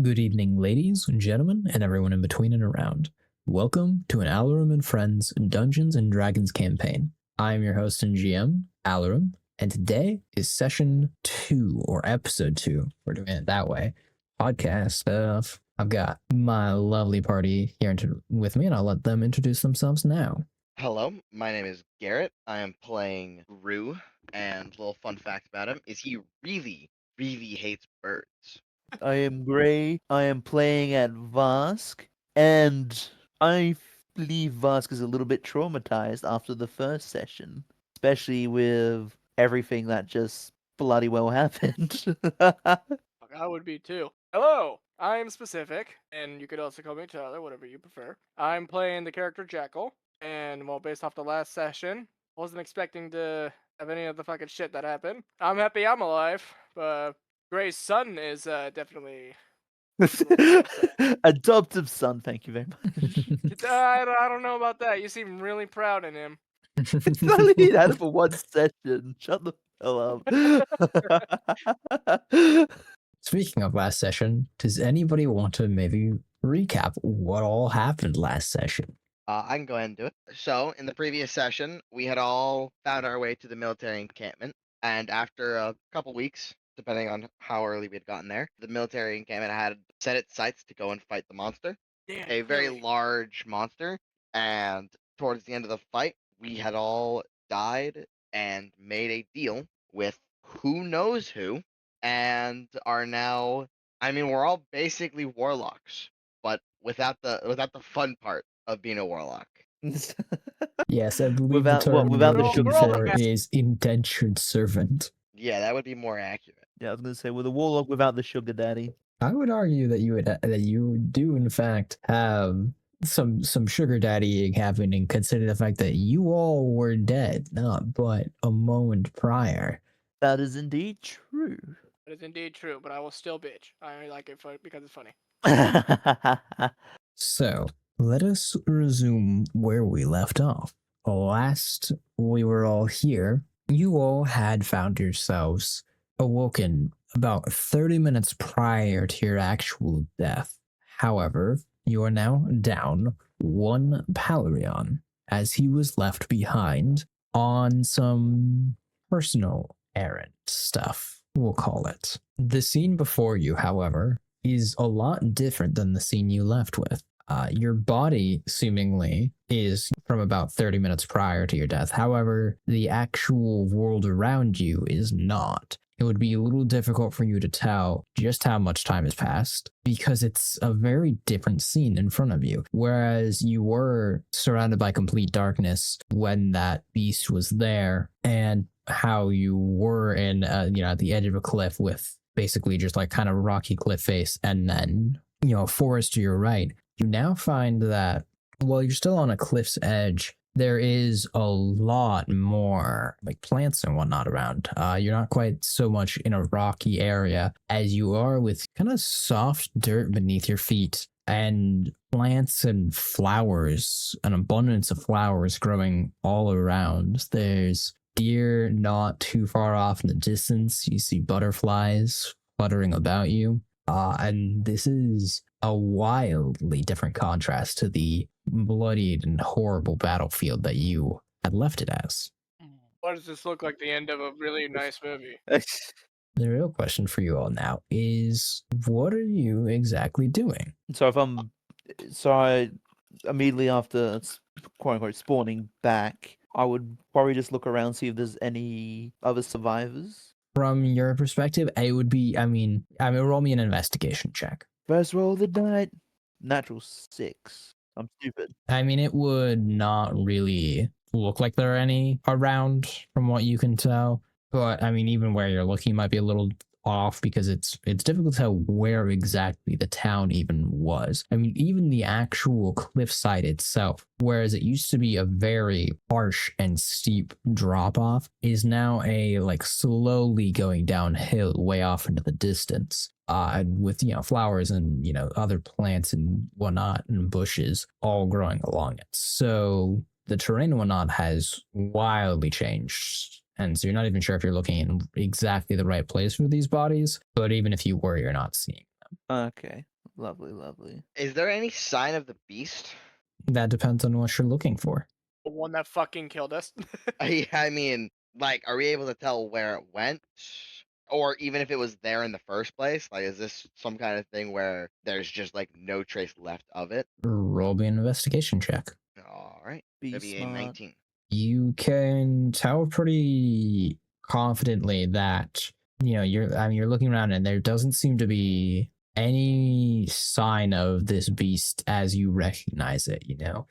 Good evening, ladies and gentlemen, and everyone in between and around. Welcome to an Alarum and Friends Dungeons and Dragons campaign. I am your host and GM, Alarum, and today is session 2, or episode 2. We're doing it that way. Podcast stuff. I've got my lovely party here with me, and I'll let them introduce themselves now. Hello, my name is Garrett. I am playing Rue, and a little fun fact about him is he really, really hates birds. I am Gray. I am playing at Vask, and I believe Vask is a little bit traumatized after the first session, especially with everything that just bloody well happened. I would be too. Hello, I'm Specific, and you could also call me Tyler, whatever you prefer. I'm playing the character Jackal, and well, based off the last session, wasn't expecting to have any of the fucking shit that happened. I'm happy I'm alive, but Gray's son is definitely Adoptive son, thank you very much. I don't know about that. You seem really proud in him. It's only had it for one session. Shut the hell up. Speaking of last session, does anybody want to maybe recap what all happened last session? I can go ahead and do it. So, in the previous session, we had all found our way to the military encampment, and after a couple weeks, depending on how early we had gotten there, the military encampment had set its sights to go and fight the monster, Damn, a very really? large monster, and towards the end of the fight, we had all died and made a deal with who knows who, and are now, we're all basically warlocks, but without the fun part of being a warlock. Yes, I believe Without the term without you're the looking sugar for daddy. is indentured servant. Yeah, that would be more accurate. Yeah, I was gonna say with a warlock without the sugar daddy. I would argue that you do in fact have some sugar daddying happening, considering the fact that you all were dead not but a moment prior. That is indeed true. That is indeed true, but I will still bitch. I like it because it's funny. So let us resume where we left off. Last we were all here, you all had found yourselves awoken about 30 minutes prior to your actual death. However, you are now down one Palarion, as he was left behind on some personal errand stuff, we'll call it. The scene before you, however, is a lot different than the scene you left with. Your body seemingly is from about 30 minutes prior to your death. However, the actual world around you is not. It would be a little difficult for you to tell just how much time has passed because it's a very different scene in front of you. Whereas you were surrounded by complete darkness when that beast was there, and how you were in, at the edge of a cliff with basically just like kind of rocky cliff face and then, forest to your right. You now find that while you're still on a cliff's edge, there is a lot more like plants and whatnot around. You're not quite so much in a rocky area as you are with kind of soft dirt beneath your feet and plants and flowers, an abundance of flowers growing all around. There's deer not too far off in the distance. You see butterflies fluttering about you. And this is a wildly different contrast to the bloodied and horrible battlefield that you had left it as. Why does this look like the end of a really nice movie? The real question for you all now is, what are you exactly doing? So I immediately after quote unquote spawning back, I would probably just look around, see if there's any other survivors. From your perspective, it would be, roll me an investigation check. First roll of the night, natural 6. I'm stupid. It would not really look like there are any around from what you can tell. But even where you're looking might be a little off because it's difficult to tell where exactly the town even was. Even the actual cliffside itself, whereas it used to be a very harsh and steep drop off, is now a slowly going downhill way off into the distance. With flowers and other plants and whatnot and bushes all growing along it. So the terrain and whatnot has wildly changed. And so you're not even sure if you're looking in exactly the right place for these bodies, but even if you were, you're not seeing them. Okay. Lovely, lovely. Is there any sign of the beast? That depends on what you're looking for. The one that fucking killed us. I mean, like, are we able to tell where it went? Or even if it was there in the first place? Like, is this some kind of thing where there's just, like, no trace left of it? Roll me an investigation check. All right. Be That'd be a smart. 19. You can tell pretty confidently that you're looking around and there doesn't seem to be any sign of this beast as you recognize it.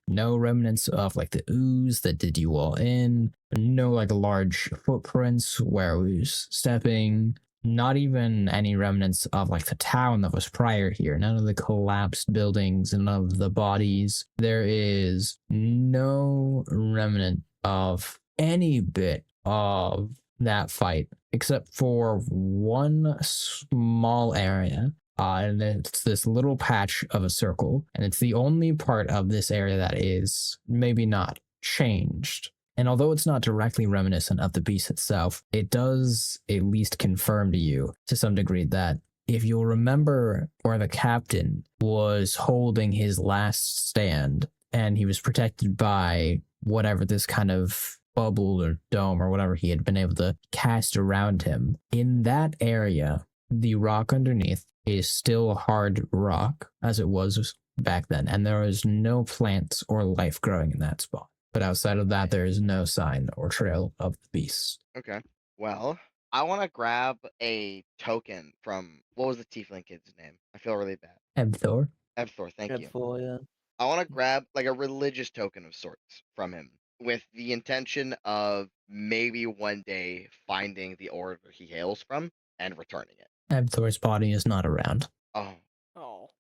No remnants of like the ooze that did you all in, no like large footprints where it was stepping, not even any remnants of like the town that was prior here, none of the collapsed buildings and none of the bodies. There is no remnant of any bit of that fight except for one small area. And it's this little patch of a circle, and it's the only part of this area that is maybe not changed. And although it's not directly reminiscent of the beast itself, it does at least confirm to you to some degree that if you'll remember where the captain was holding his last stand and he was protected by whatever this kind of bubble or dome or whatever he had been able to cast around him, in that area, the rock underneath is still hard rock as it was back then, and there is no plants or life growing in that spot. But outside of that, there is no sign or trail of the beast. Okay. Well, I want to grab a token from, what was the tiefling kid's name? I feel really bad. Ebthor? Ebthor, thank you. For yeah. I want to grab like a religious token of sorts from him with the intention of maybe one day finding the order he hails from and returning it. Ebthor's body is not around. Oh, Oh.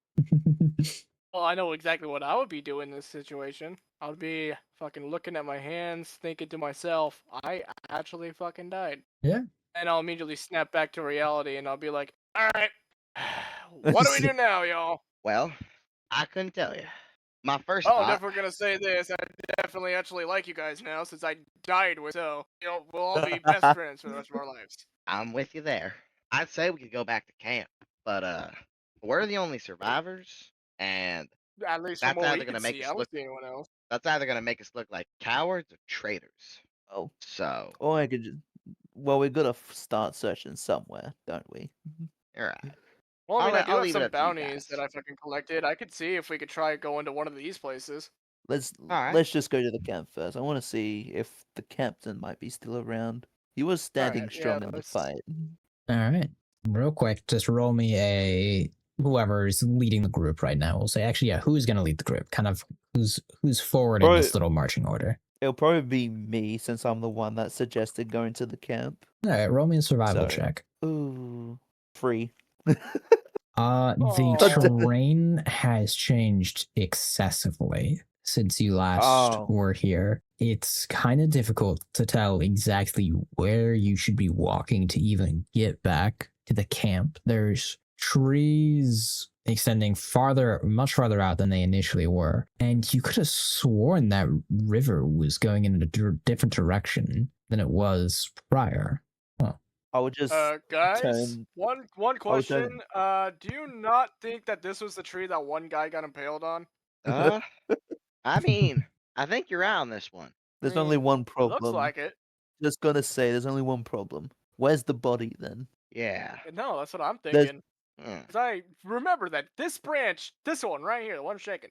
Well, I know exactly what I would be doing in this situation. I would be fucking looking at my hands, thinking to myself, I actually fucking died. Yeah. And I'll immediately snap back to reality and I'll be like, alright, what do we do now, y'all? well, I couldn't tell you. My first Oh, I'm thought, definitely gonna say this. I definitely actually like you guys now since I died with, so, we'll all be best friends for the rest of our lives. I'm with you there. I'd say we could go back to camp, but we're the only survivors, and At least from that's what either we gonna can make see, us I don't look see anyone else. that's either gonna make us look like cowards or traitors. Oh. So, Or I could just. Well, we've got to start searching somewhere, don't we? you're right. Well, I mean, I do I'll have leave it some up to you bounties that guys. I fucking collected. I could see if we could try going to one of these places. right. Let's just go to the camp first. I want to see if the captain might be still around. He was standing Alright, yeah, strong in the let's- fight. All right. Real quick, just roll me a whoever's leading the group right now. We'll say actually, yeah, who's gonna lead the group? Kind of who's forward in this little marching order. It'll probably be me since I'm the one that suggested going to the camp. All right, roll me a survival So- check. Ooh, 3. The Aw. terrain has changed excessively since you last Oh. were here. It's kind of difficult to tell exactly where you should be walking to even get back to the camp. There's trees extending much farther out than they initially were, and you could have sworn that river was going in a different direction than it was prior. I would just guys, turn- one would question. turn- Do you not think that this was the tree that one guy got impaled on? I mean, I think you're out on this one. There's I only mean, one It problem. looks like it. Just gonna say, there's only one problem. Where's the body then? Yeah. No, that's what I'm There's- thinking. Hmm. 'Cause I remember that this branch, this one right here, the one shaking,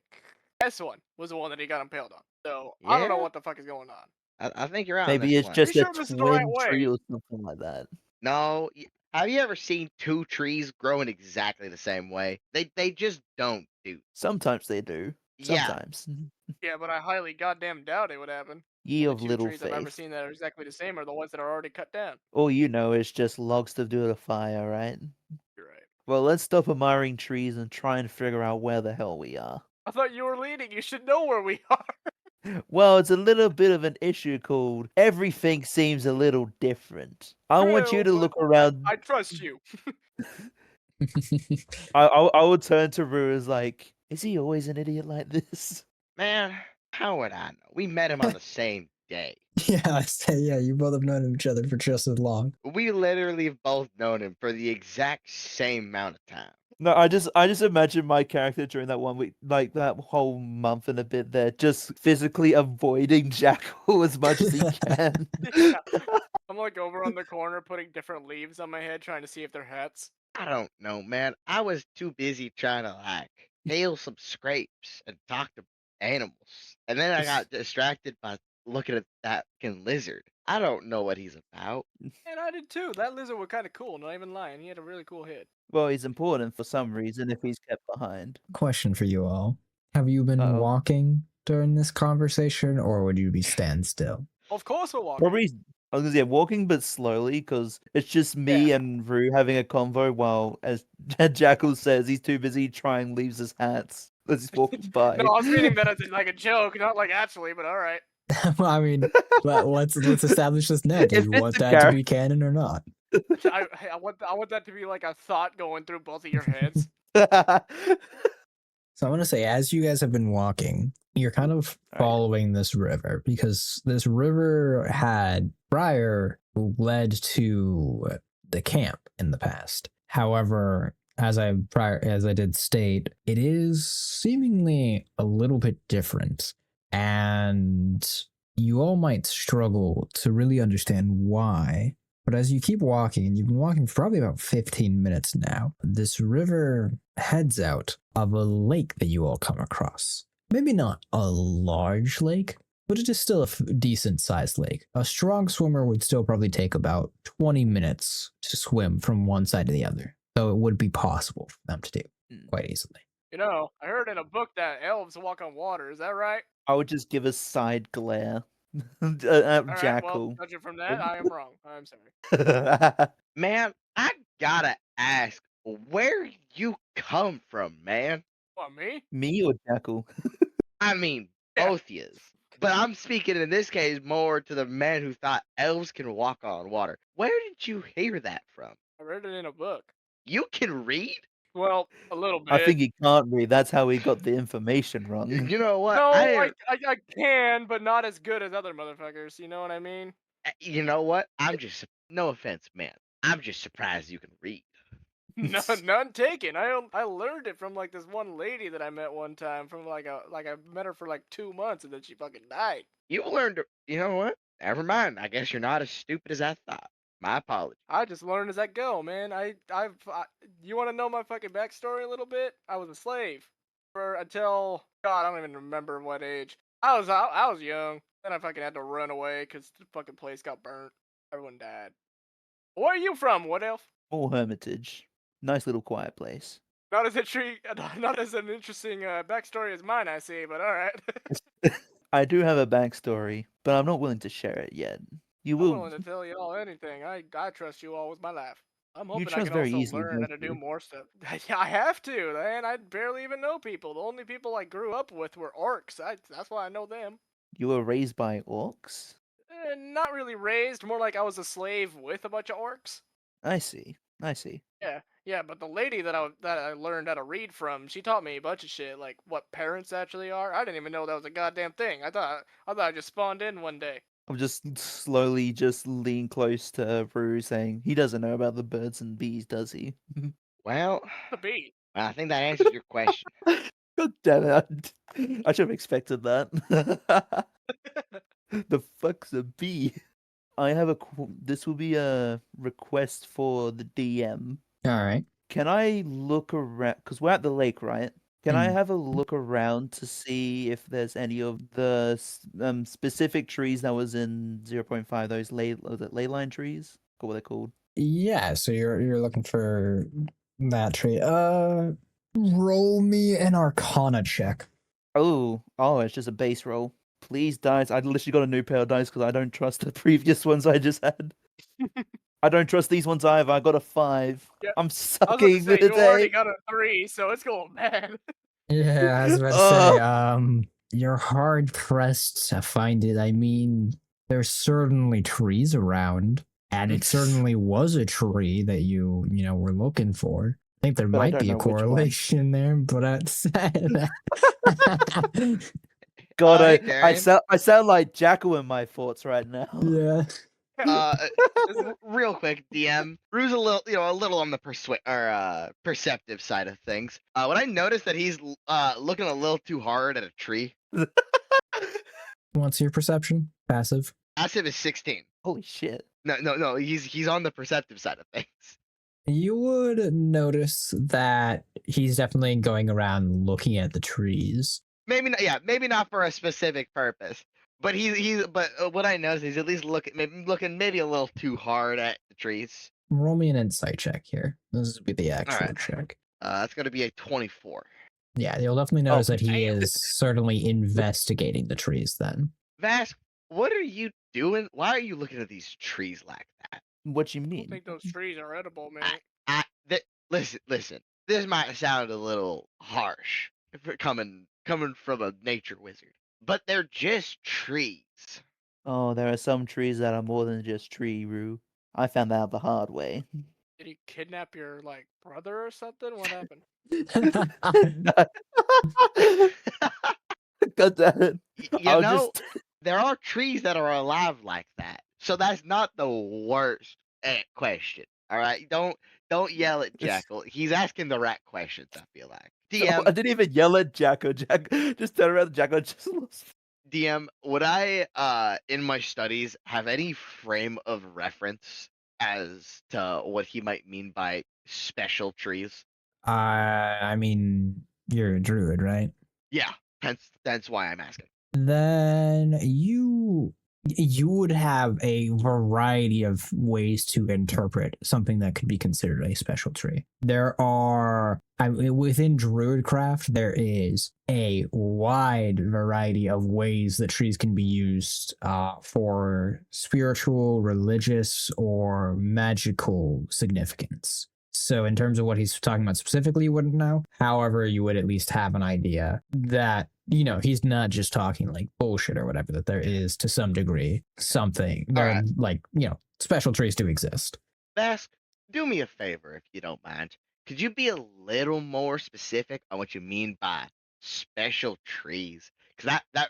this one was the one that he got impaled on. So I don't know Yeah? what the fuck is going on. I think you're out on Maybe this it's one. just Pretty a sure this is the right twin tree way. or something like that. No, have you ever seen two trees growing exactly the same way? They just don't do. Sometimes they do. Yeah. Sometimes. Yeah, but I highly goddamn doubt it would happen. Ye The of two little trees I've ever faith. seen that are exactly the same are the ones that are already cut down. All you know is just logs to do the fire, right? You're right. Well, let's stop admiring trees and try and figure out where the hell we are. I thought you were leading. You should know where we are. Well, it's a little bit of an issue called everything seems a little different. I want you True, to but look around. I trust you. I would turn to Rue as like, is he always an idiot like this? Man, how would I know? We met him on the same day. Yeah, I say, yeah, you both have known each other for just as long. We literally have both known him for the exact same amount of time. No, I just imagine my character during that 1 week, like that whole month and a bit there, just physically avoiding Jackal as much as he can. Yeah. I'm like over on the corner putting different leaves on my head trying to see if they're hats. I don't know, man. I was too busy trying to like hail some scrapes and talk to animals, and then I got distracted by looking at that fucking lizard. I don't know what he's about. And I did too. That lizard was kind of cool, not even lying. He had a really cool head. Well, he's important for some reason if he's kept behind. Question for you all. Have you been Uh-oh. walking during this conversation, or would you be stand still? Of course we're walking. Probably, I was gonna say walking, but slowly, because it's just me and Rue having a convo while, as Jackal says, he's too busy trying leaves his hats as he's walking by. No, I was meaning that as like a joke, not like actually, but all right. Well, I mean, let's establish this now. Do If you it's want a that to character- be canon or not? I want that to be like a thought going through both of your heads. So I want to say, as you guys have been walking, you're kind of Right. following this river because this river had prior led to the camp in the past. However, as I did state, it is seemingly a little bit different, and you all might struggle to really understand why. But as you keep walking, and you've been walking for probably about 15 minutes now, this river heads out of a lake that you all come across. Maybe not a large lake, but it is still a decent sized lake. A strong swimmer would still probably take about 20 minutes to swim from one side to the other. So it would be possible for them to do quite easily. You know, I heard in a book that elves walk on water. Is that right? I would just give a side glare at All right, Jackal. well, judging from that, I am wrong. I'm sorry. Man, I gotta ask, where you come from, man? What, me? Me or Jackal? I mean, Yeah. both yous. But I'm speaking in this case more to the man who thought elves can walk on water. Where did you hear that from? I read it in a book. You can read? Well, a little bit. I think he can't read. That's how he got the information wrong. You know what? No, I I, didn't- I can, but not as good as other motherfuckers. You know what I mean? You know what? I'm just no offense, man. I'm just surprised you can read. None taken. I learned it from like this one lady that I met one time. From I met her for like 2 months and then she fucking died. You learned. You know what? Never mind. I guess you're not as stupid as I thought. My apologies. I just learned as I go, man. You want to know my fucking backstory a little bit? I was a slave for until God, I don't even remember what age. I was young. Then I fucking had to run away because the fucking place got burnt. Everyone died. Where are you from, Wood Elf? Or Hermitage. Nice little quiet place. Not as not as an interesting backstory as mine, I see. But all right. I do have a backstory, but I'm not willing to share it yet. You I'm will. willing to tell you all anything. I trust you all with my life. I'm hoping I trust can very also easily, learn how don't to do you? more stuff. Yeah, I have to, man. I barely even know people. The only people I grew up with were orcs. That's why I know them. You were raised by orcs? Not really raised, more like I was a slave with a bunch of orcs. I see. I see. Yeah, but the lady that I learned how to read from, she taught me a bunch of shit, like what parents actually are. I didn't even know that was a goddamn thing. I thought I just spawned in one day. I'm just slowly just lean close to Rue saying, he doesn't know about the birds and bees, does he? Well, The bee. I think that answers your question. God damn it. I should have expected that. The fuck's a bee? I have this will be a request for the DM. All right. Can I look around? Because we're at the lake, right? Can I Mm. have a look around to see if there's any of the specific trees that was in 0.5, those ley line trees? What were they called? Yeah, so you're looking for that tree. Roll me an Arcana check. Oh, it's just a base roll. Please, dice. I literally got a new pair of dice because I don't trust the previous ones I just had. I don't trust these ones either. I got a 5. Yeah, I'm I was sucking about to say, you already today. got a 3, so it's going bad. Yeah, I was about to say, you're hard pressed to find it. I mean, there's certainly trees around, and it certainly was a tree that you were looking for. I think there But I might don't be a know which one. correlation there, but outside God, Hey, I Darren. sound like Jackal in my thoughts right now. yeah. Real quick, DM. Rue's a little, a little on the perceptive side of things. When I noticed that he's looking a little too hard at a tree. What's your perception? Passive? Passive is 16. Holy shit. No. He's on the perceptive side of things. You would notice that he's definitely going around looking at the trees. Maybe not. Yeah, maybe not for a specific purpose. But what I noticed is at least looking maybe a little too hard at the trees. Roll me an insight check here. This would be the actual right. check. That's gonna be a 24. Yeah, you'll definitely notice that he damn. is certainly investigating the trees then. Vask, what are you doing? Why are you looking at these trees like that? What you I don't mean? think those trees are edible, mate. Listen. This might sound a little harsh if it coming from a nature wizard, but they're just trees. Oh, there are some trees that are more than just tree, Rue. I found that out the hard way. Did he kidnap your brother or something? What happened? God damn it. You know, there are trees that are alive like that, so that's not the worst question. All right, don't yell at Jackal. He's asking the right questions. I feel like I didn't even yell at Jacko. Jack just turned around. Jacko just lost. DM, would I in my studies have any frame of reference as to what he might mean by special trees? I mean, you're a druid, right? Yeah, that's why I'm asking. Then you would have a variety of ways to interpret something that could be considered a special tree. There are within Druidcraft, there is a wide variety of ways that trees can be used for spiritual, religious, or magical significance. So in terms of what he's talking about specifically, you wouldn't know. However, you would at least have an idea that, he's not just talking like bullshit or whatever, that there is to some degree something. There are special trees do exist. Vask, do me a favor if you don't mind. Could you be a little more specific on what you mean by special trees? Because that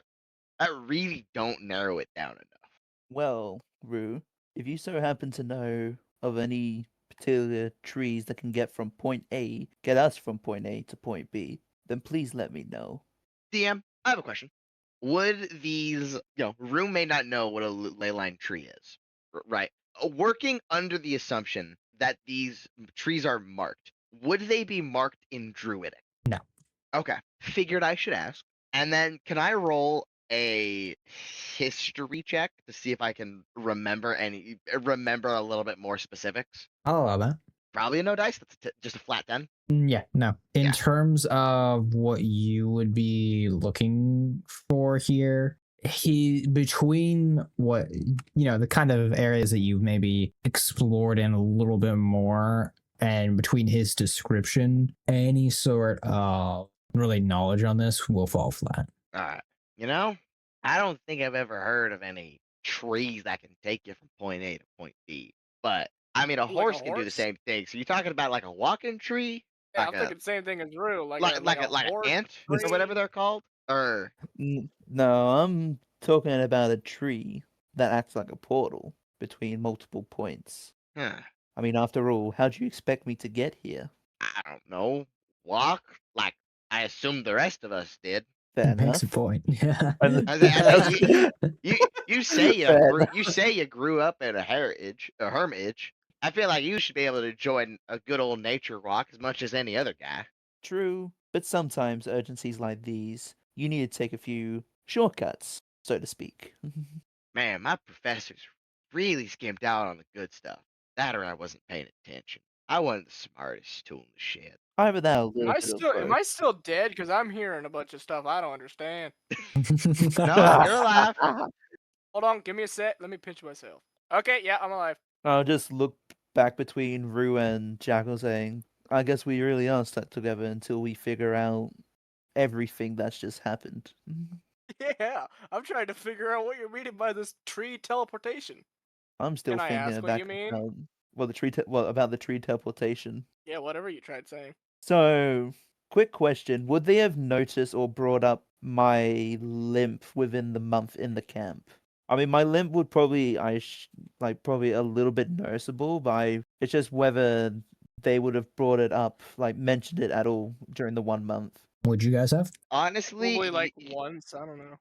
really don't narrow it down enough. Well, Rue, if you so happen to know of any particular trees that can get us from point A to point B, then please let me know. DM, I have a question. Would these, Rue may not know what a ley line tree is, right? Working under the assumption that these trees are marked, would they be marked in Druidic? No. Okay, figured I should ask. And then can I roll a history check to see if I can remember a little bit more specifics? I'll allow that. Probably a no dice. That's just a flat 10. Yeah, no. In Yeah. terms of what you would be looking for here, between what, the kind of areas that you've maybe explored in a little bit more, and between his description, any sort of really knowledge on this will fall flat. All right. I don't think I've ever heard of any trees that can take you from point A to point B. But I mean, a Like a horse can do the horse? same thing. So you're talking about like a walking tree, Yeah, like I'm a thinking the same thing as Rue. Like an horse ant or tree. whatever they're called, or No, I'm talking about a tree that acts like a portal between multiple points. huh, I mean, after all, how do you expect me to get here? I don't know, walk like I assume the rest of us did. Fair Makes enough. a point. Yeah. I think you say Fair you grew up in a hermitage. I feel like you should be able to join a good old nature walk as much as any other guy. True, but sometimes urgencies like these, you need to take a few shortcuts, so to speak. Man, my professors really skimmed out on the good stuff. That or I wasn't paying attention. I wasn't the smartest tool in the shed. Either that or a Am little I bit of still am both. I still dead? Because I'm hearing a bunch of stuff I don't understand. No, you're alive. Hold on, give me a sec. Let me pinch myself. Okay, yeah, I'm alive. I'll just look back between Rue and Jackal saying, I guess we really are stuck together until we figure out everything that's just happened. Yeah, I'm trying to figure out what you're meaning by this tree teleportation. I'm still Can I thinking ask what you mean? about the tree teleportation. Yeah, whatever you tried saying. So, quick question. Would they have noticed or brought up my limp within the month in the camp? I mean, my limp would probably, probably a little bit noticeable, but it's just whether they would have brought it up, like mentioned it at all during the 1 month. What'd you guys have? Honestly, Probably like once. I don't know.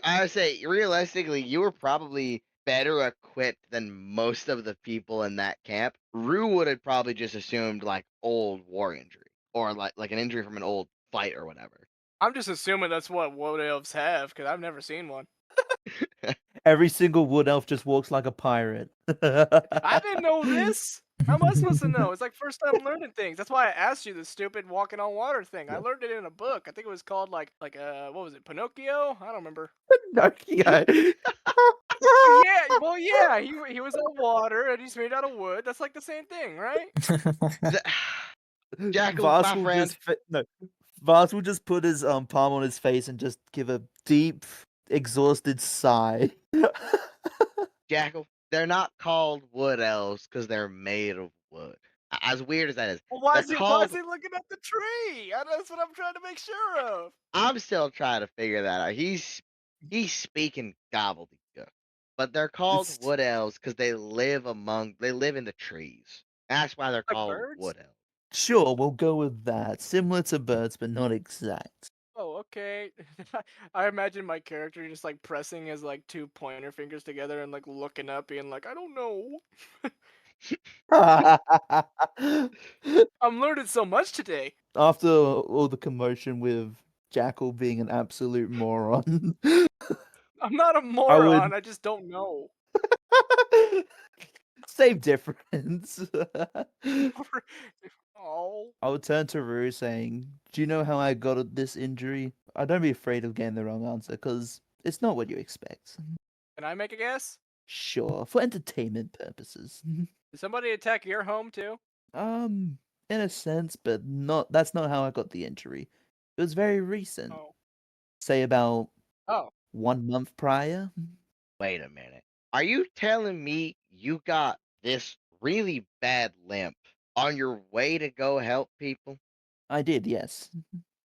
I would say realistically, you were probably better equipped than most of the people in that camp. Rue would have probably just assumed like old war injury or like an injury from an old fight or whatever. I'm just assuming that's what wood elves have because I've never seen one. Every single wood elf just walks like a pirate. I didn't know this. How am I supposed to know? It's like first time learning things. That's why I asked you this stupid walking on water thing. I learned it in a book. I think it was called like what was it, Pinocchio? I don't remember. Pinocchio. Well yeah, he was on water and he's made out of wood. That's like the same thing, right? Jackal, Voss my will friend. Voss will just put his palm on his face and just give a deep, exhausted sigh. Jackal, they're not called wood elves because they're made of wood. As weird as that is, Well, why they're is called. he looking at the tree? That's what I'm trying to make sure of. I'm still trying to figure that out. He's speaking gobbledygook, but they're called It's- wood elves because they live in the trees. That's why they're Like called birds? wood elves. Sure, we'll go with that. Similar to birds, but not exact. Oh, okay. I imagine my character just like pressing his like two pointer fingers together and like looking up, being like, I don't know. I'm learning so much today. After all the commotion with Jackal being an absolute moron, I'm not a would- moron. I just don't know. same difference. Oh, I would turn to Rue saying, "Do you know how I got this injury? I don't be afraid of getting the wrong answer, because it's not what you expect." can I make a guess? Sure, for entertainment purposes. Did somebody attack your home too? In a sense, but that's not how I got the injury. It was very recent. Oh, Say about oh. 1 month prior. Wait a minute. Are you telling me you got this really bad limp on your way to go help people? I did, yes.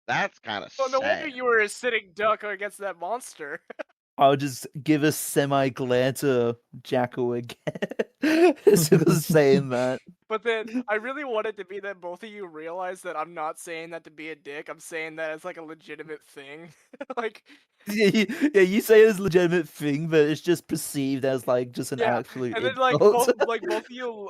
That's kind of Oh, no wonder sad. you were a sitting duck against that monster. I'll just give a semi glare to Jackal again as soon as saying that. But then I really wanted to be that both of you realize that I'm not saying that to be a dick. I'm saying that as like a legitimate thing. Like, You say it's a legitimate thing, but it's just perceived as like just an yeah. absolute And then like insult.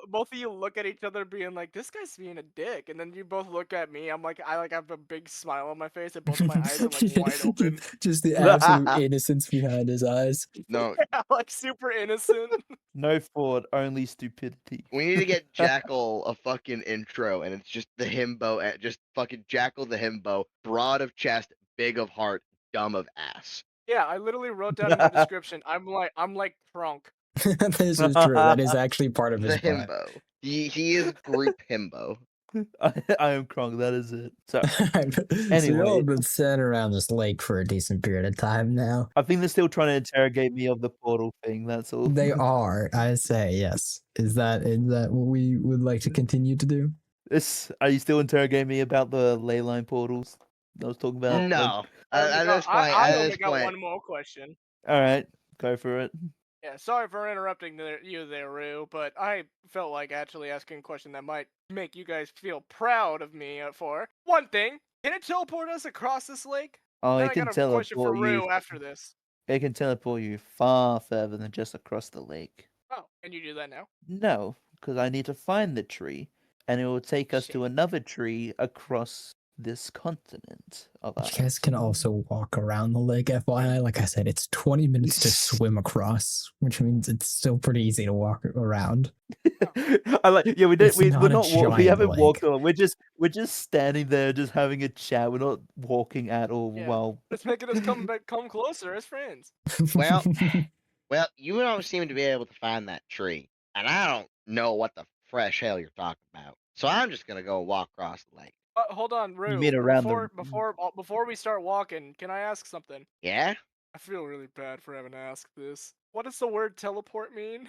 both of you look at each other being like, this guy's being a dick. And then you both look at me. I have a big smile on my face and both of my eyes are like wide open. Just the absolute innocence behind his eyes. No, Yeah, like super innocent. No thought, only stupidity. we need to get Jackal a fucking intro, and it's just the himbo, just fucking Jackal the himbo, broad of chest, big of heart, dumb of ass. Yeah, I literally wrote down in the description, I'm like Trunk. This is true. That is actually part of The his plan. himbo. He is group himbo. I am Kronk, that is it. So, So y'all Anyway. have been sitting around this lake for a decent period of time now. I think they're still trying to interrogate me of the portal thing, that's all. They are, I say, yes. Is that what we would like to continue to do? Are you still interrogating me about the ley line portals I was talking about? No. I At this point, I at only this got point, one more question. Alright, go for it. Yeah, sorry for interrupting you there, Rue, but I felt like actually asking a question that might make you guys feel proud of me for. One thing, can it teleport us across this lake? Oh, Then it I can got a question for teleport you. Rue after this. It can teleport you far further than just across the lake. Oh, can you do that now? No, because I need to find the tree, and it will take us to Shit. another tree across this continent of You ours. guys can also walk around the lake, FYI. Like I said, it's 20 minutes to swim across, which means it's still pretty easy to walk around. I like, yeah, we don't, It's we're not a not, we giant haven't walked lake. on. We're just standing there, just having a chat. We're not walking at all. Yeah. Well, It's making us come closer as friends. Well, well, you don't seem to be able to find that tree, and I don't know what the fresh hell you're talking about. So I'm just gonna go walk across the lake. Hold on, Rue. mean around the- Before we start walking, can I ask something? Yeah? I feel really bad for having to ask this. What does the word teleport mean?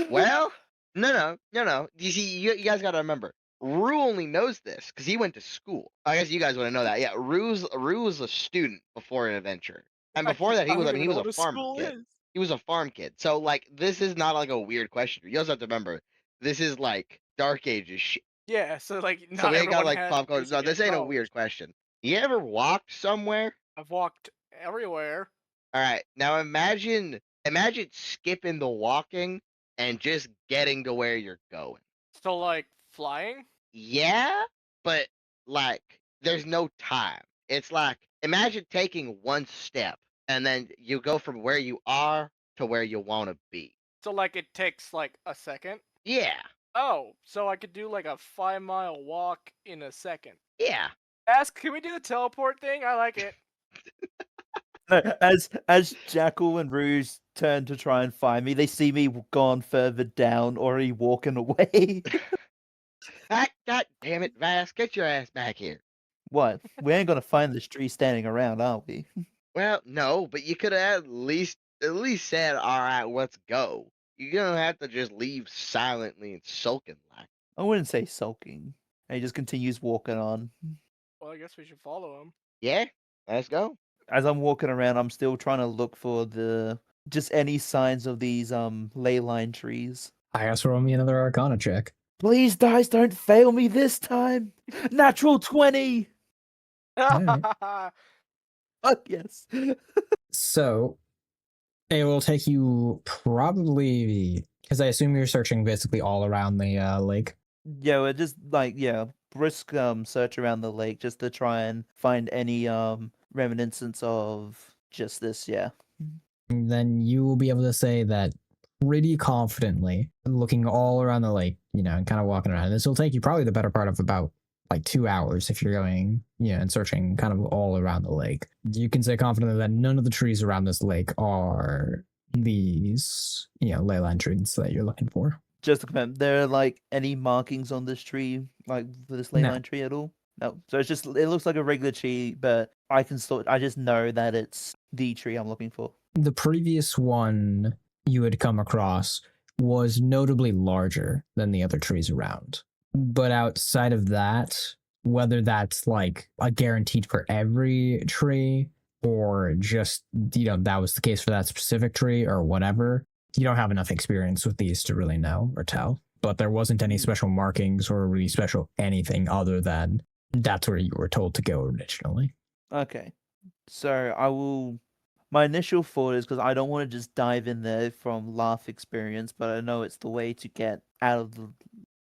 Well, no. You see, you guys gotta remember, Rue only knows this because he went to school. I guess you guys want to know that. Yeah, Rue was a student before an adventure, and before that, I don't he even know was a what a farmer school kid. is. He was a farm kid. So like, this is not like a weird question. You also have to remember, this is like Dark Ages shit. Yeah, so like So not we ain't got everyone like has pop culture. No, basic this ain't a knowledge. weird question. You ever walked somewhere? I've walked everywhere. All right, now imagine skipping the walking and just getting to where you're going. So like flying? Yeah, but like there's no time. It's like imagine taking one step and then you go from where you are to where you want to be. So like it takes like a second? Yeah, Oh, so I could do like a 5 mile walk in a second. yeah. Ask, can we do the teleport thing? I like it. No, as Jackal and Rouge turn to try and find me, they see me gone further down, already walking away. God damn it, Vass, get your ass back here. What? We ain't gonna find this tree standing around, are we? Well, no, but you could have at least said, "All right, let's go." You're gonna have to just leave silently and sulking like. I wouldn't say sulking. And he just continues walking on. Well, I guess we should follow him. Yeah, let's go. As I'm walking around, I'm still trying to look for just any signs of these ley line trees. I guess roll me another Arcana check. Please, dice, don't fail me this time. Natural 20. Alright. Fuck yes. So it will take you probably, because I assume you're searching basically all around the lake. Yeah, we're just like brisk search around the lake just to try and find any reminiscence of just this. Yeah. Then you will be able to say that pretty confidently, looking all around the lake, and kind of walking around. This will take you probably the better part of about like 2 hours if you're going, and searching kind of all around the lake. You can say confidently that none of the trees around this lake are these, ley line trees that you're looking for. Just to confirm, there are like any markings on this tree, like for this ley No. line tree at all? No. So it looks like a regular tree, but I just know that it's the tree I'm looking for. The previous one you had come across was notably larger than the other trees around. But outside of that, whether that's like a guaranteed for every tree or just, that was the case for that specific tree or whatever, you don't have enough experience with these to really know or tell. But there wasn't any special markings or really special anything other than that's where you were told to go originally. Okay. So my initial thought is because I don't want to just dive in there from laugh experience, but I know it's the way to get out of the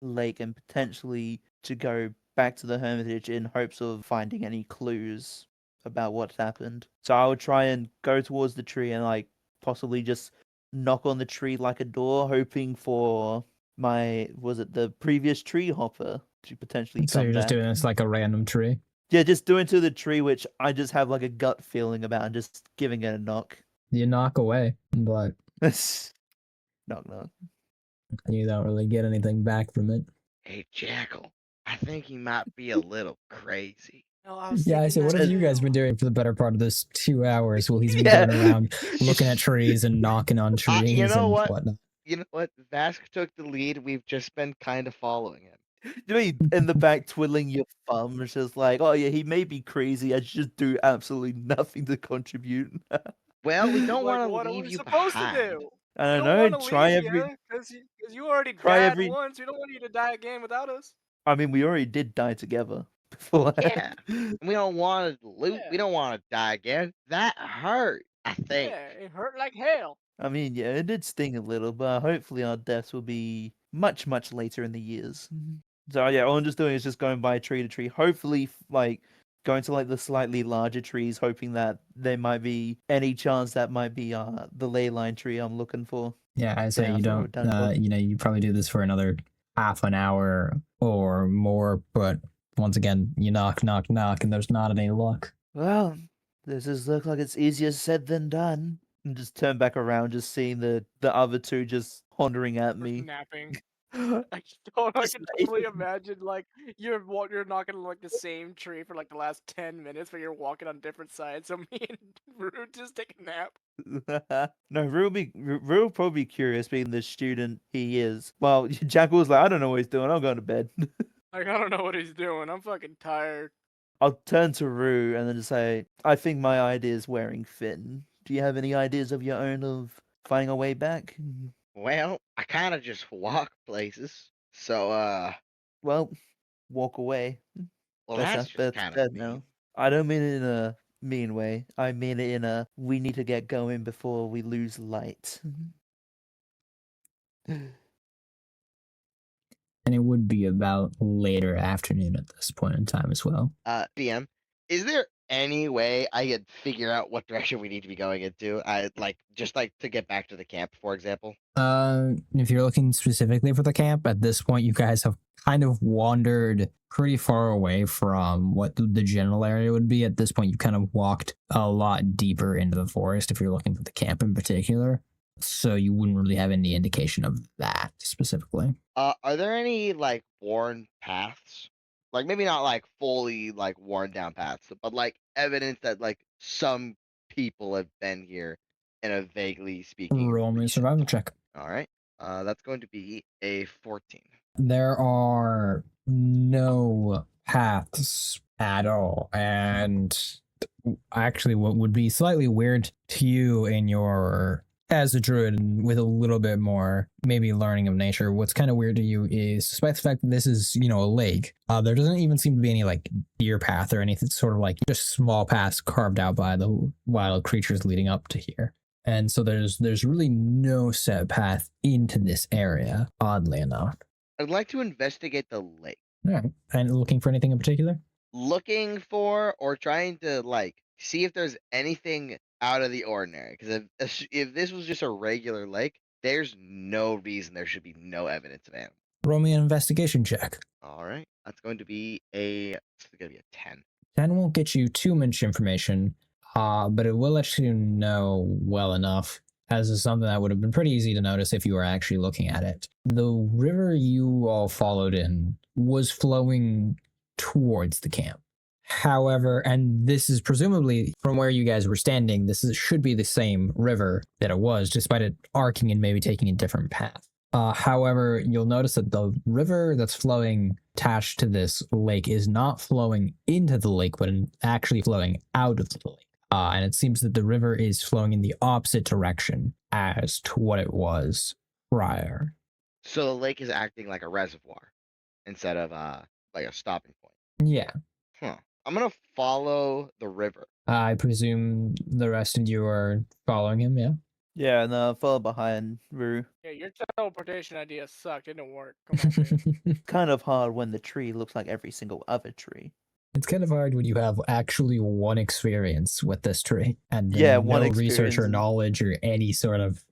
lake and potentially to go back to the Hermitage in hopes of finding any clues about what's happened. So I would try and go towards the tree and like possibly just knock on the tree like a door, hoping for the previous tree hopper to potentially So come you're just back. doing this like a random tree. Yeah, just doing to the tree, which I just have like a gut feeling about, and just giving it a knock. You knock away, but knock knock. you don't really get anything back from it. Hey, Jackal, I think he might be a little crazy. No, I was Yeah, I thinking say, what that have you guys too. been doing for the better part of this 2 hours while he's been Yeah. going around looking at trees and knocking on trees You know and what? whatnot? You know what? Vask took the lead. We've just been kind of following him. You mean in the back twiddling your thumbs, just like, oh yeah, he may be crazy. I just do absolutely nothing to contribute. Well, we don't Like, want what to are leave we you supposed behind. to do? I We don't don't know. want to Try leave every. you because you already Try died every- once. We don't want you to die again without us. I mean, we already did die together before. Yeah. We don't want to loot. We Yeah. don't want to die again. That hurt, I think. Yeah, it hurt like hell. I mean, yeah, it did sting a little, but hopefully our deaths will be much, much later in the years. So yeah, all I'm just doing is just going by tree to tree. Hopefully, like going to like the slightly larger trees, hoping that there might be any chance that might be the ley line tree I'm looking for. Yeah, I say Yeah, I you thought we were don't, done talking. you probably do this for another half an hour or more, but once again, you knock, knock, knock, and there's not any luck. Well, this does look like it's easier said than done. And just turn back around, just seeing the other two just pondering at me. Napping. I can Just totally like- imagine like you're knocking on like the same tree for like the last 10 minutes, but you're walking on different sides. So me and Rue just take a nap. No, Rue will probably be curious being the student he is. Well, Jack was like, I don't know what he's doing. I'm going to bed. Like, I don't know what he's doing. I'm fucking tired. I'll turn to Rue and then just say, I think my idea is wearing Finn. Do you have any ideas of your own of finding a way back? Well, I kind of just walk places. So, Well, walk away. well, That's that's not just that's kind of bad mean. now. I don't mean it in a mean way. I mean it in a we need to get going before we lose light. And it would be about later afternoon at this point in time as well. DM, is there any way I could figure out what direction we need to be going into? I just like to get back to the camp, for example. If you're looking specifically for the camp, at this point, you guys have kind of wandered pretty far away from what the general area would be. At this point, you've kind of walked a lot deeper into the forest if you're looking for the camp in particular. So you wouldn't really have any indication of that specifically. Are there any like worn paths? Like maybe not like fully like worn down paths, but like evidence that like some people have been here in a vaguely speaking. Roll me a recent survival time. check. All right. That's going to be a 14. There are no paths at all. And actually, what would be slightly weird to you in your as a druid and with a little bit more maybe learning of nature, what's kind of weird to you is despite the fact that this is, a lake, there doesn't even seem to be any like deer path or anything, sort of like just small paths carved out by the wild creatures leading up to here. And so there's really no set path into this area, oddly enough. I'd like to investigate the lake. All right. And looking for anything in particular? Looking for or trying to like see if there's anything out of the ordinary. Because if this was just a regular lake, there's no reason there should be no evidence of animals. Roll me an investigation check. All right, that's going to be a 10. 10 won't get you too much information, but it will let you know well enough, as is something that would have been pretty easy to notice if you were actually looking at it. The river you all followed in was flowing towards the camp. However, and this is presumably from where you guys were standing, should be the same river that it was, despite it arcing and maybe taking a different path. However, you'll notice that the river that's flowing attached to this lake is not flowing into the lake, but actually flowing out of the lake. And it seems that the river is flowing in the opposite direction as to what it was prior. So the lake is acting like a reservoir instead of like a stopping point. Yeah. Huh. I'm gonna follow the river. I presume the rest of you are following him, yeah? Yeah, no, follow behind Rue. Yeah, your teleportation idea sucked. It didn't work. Come on, dude. Kind of hard when the tree looks like every single other tree. It's kind of hard when you have actually one experience with this tree and Yeah, no one research experience or and- knowledge or any sort of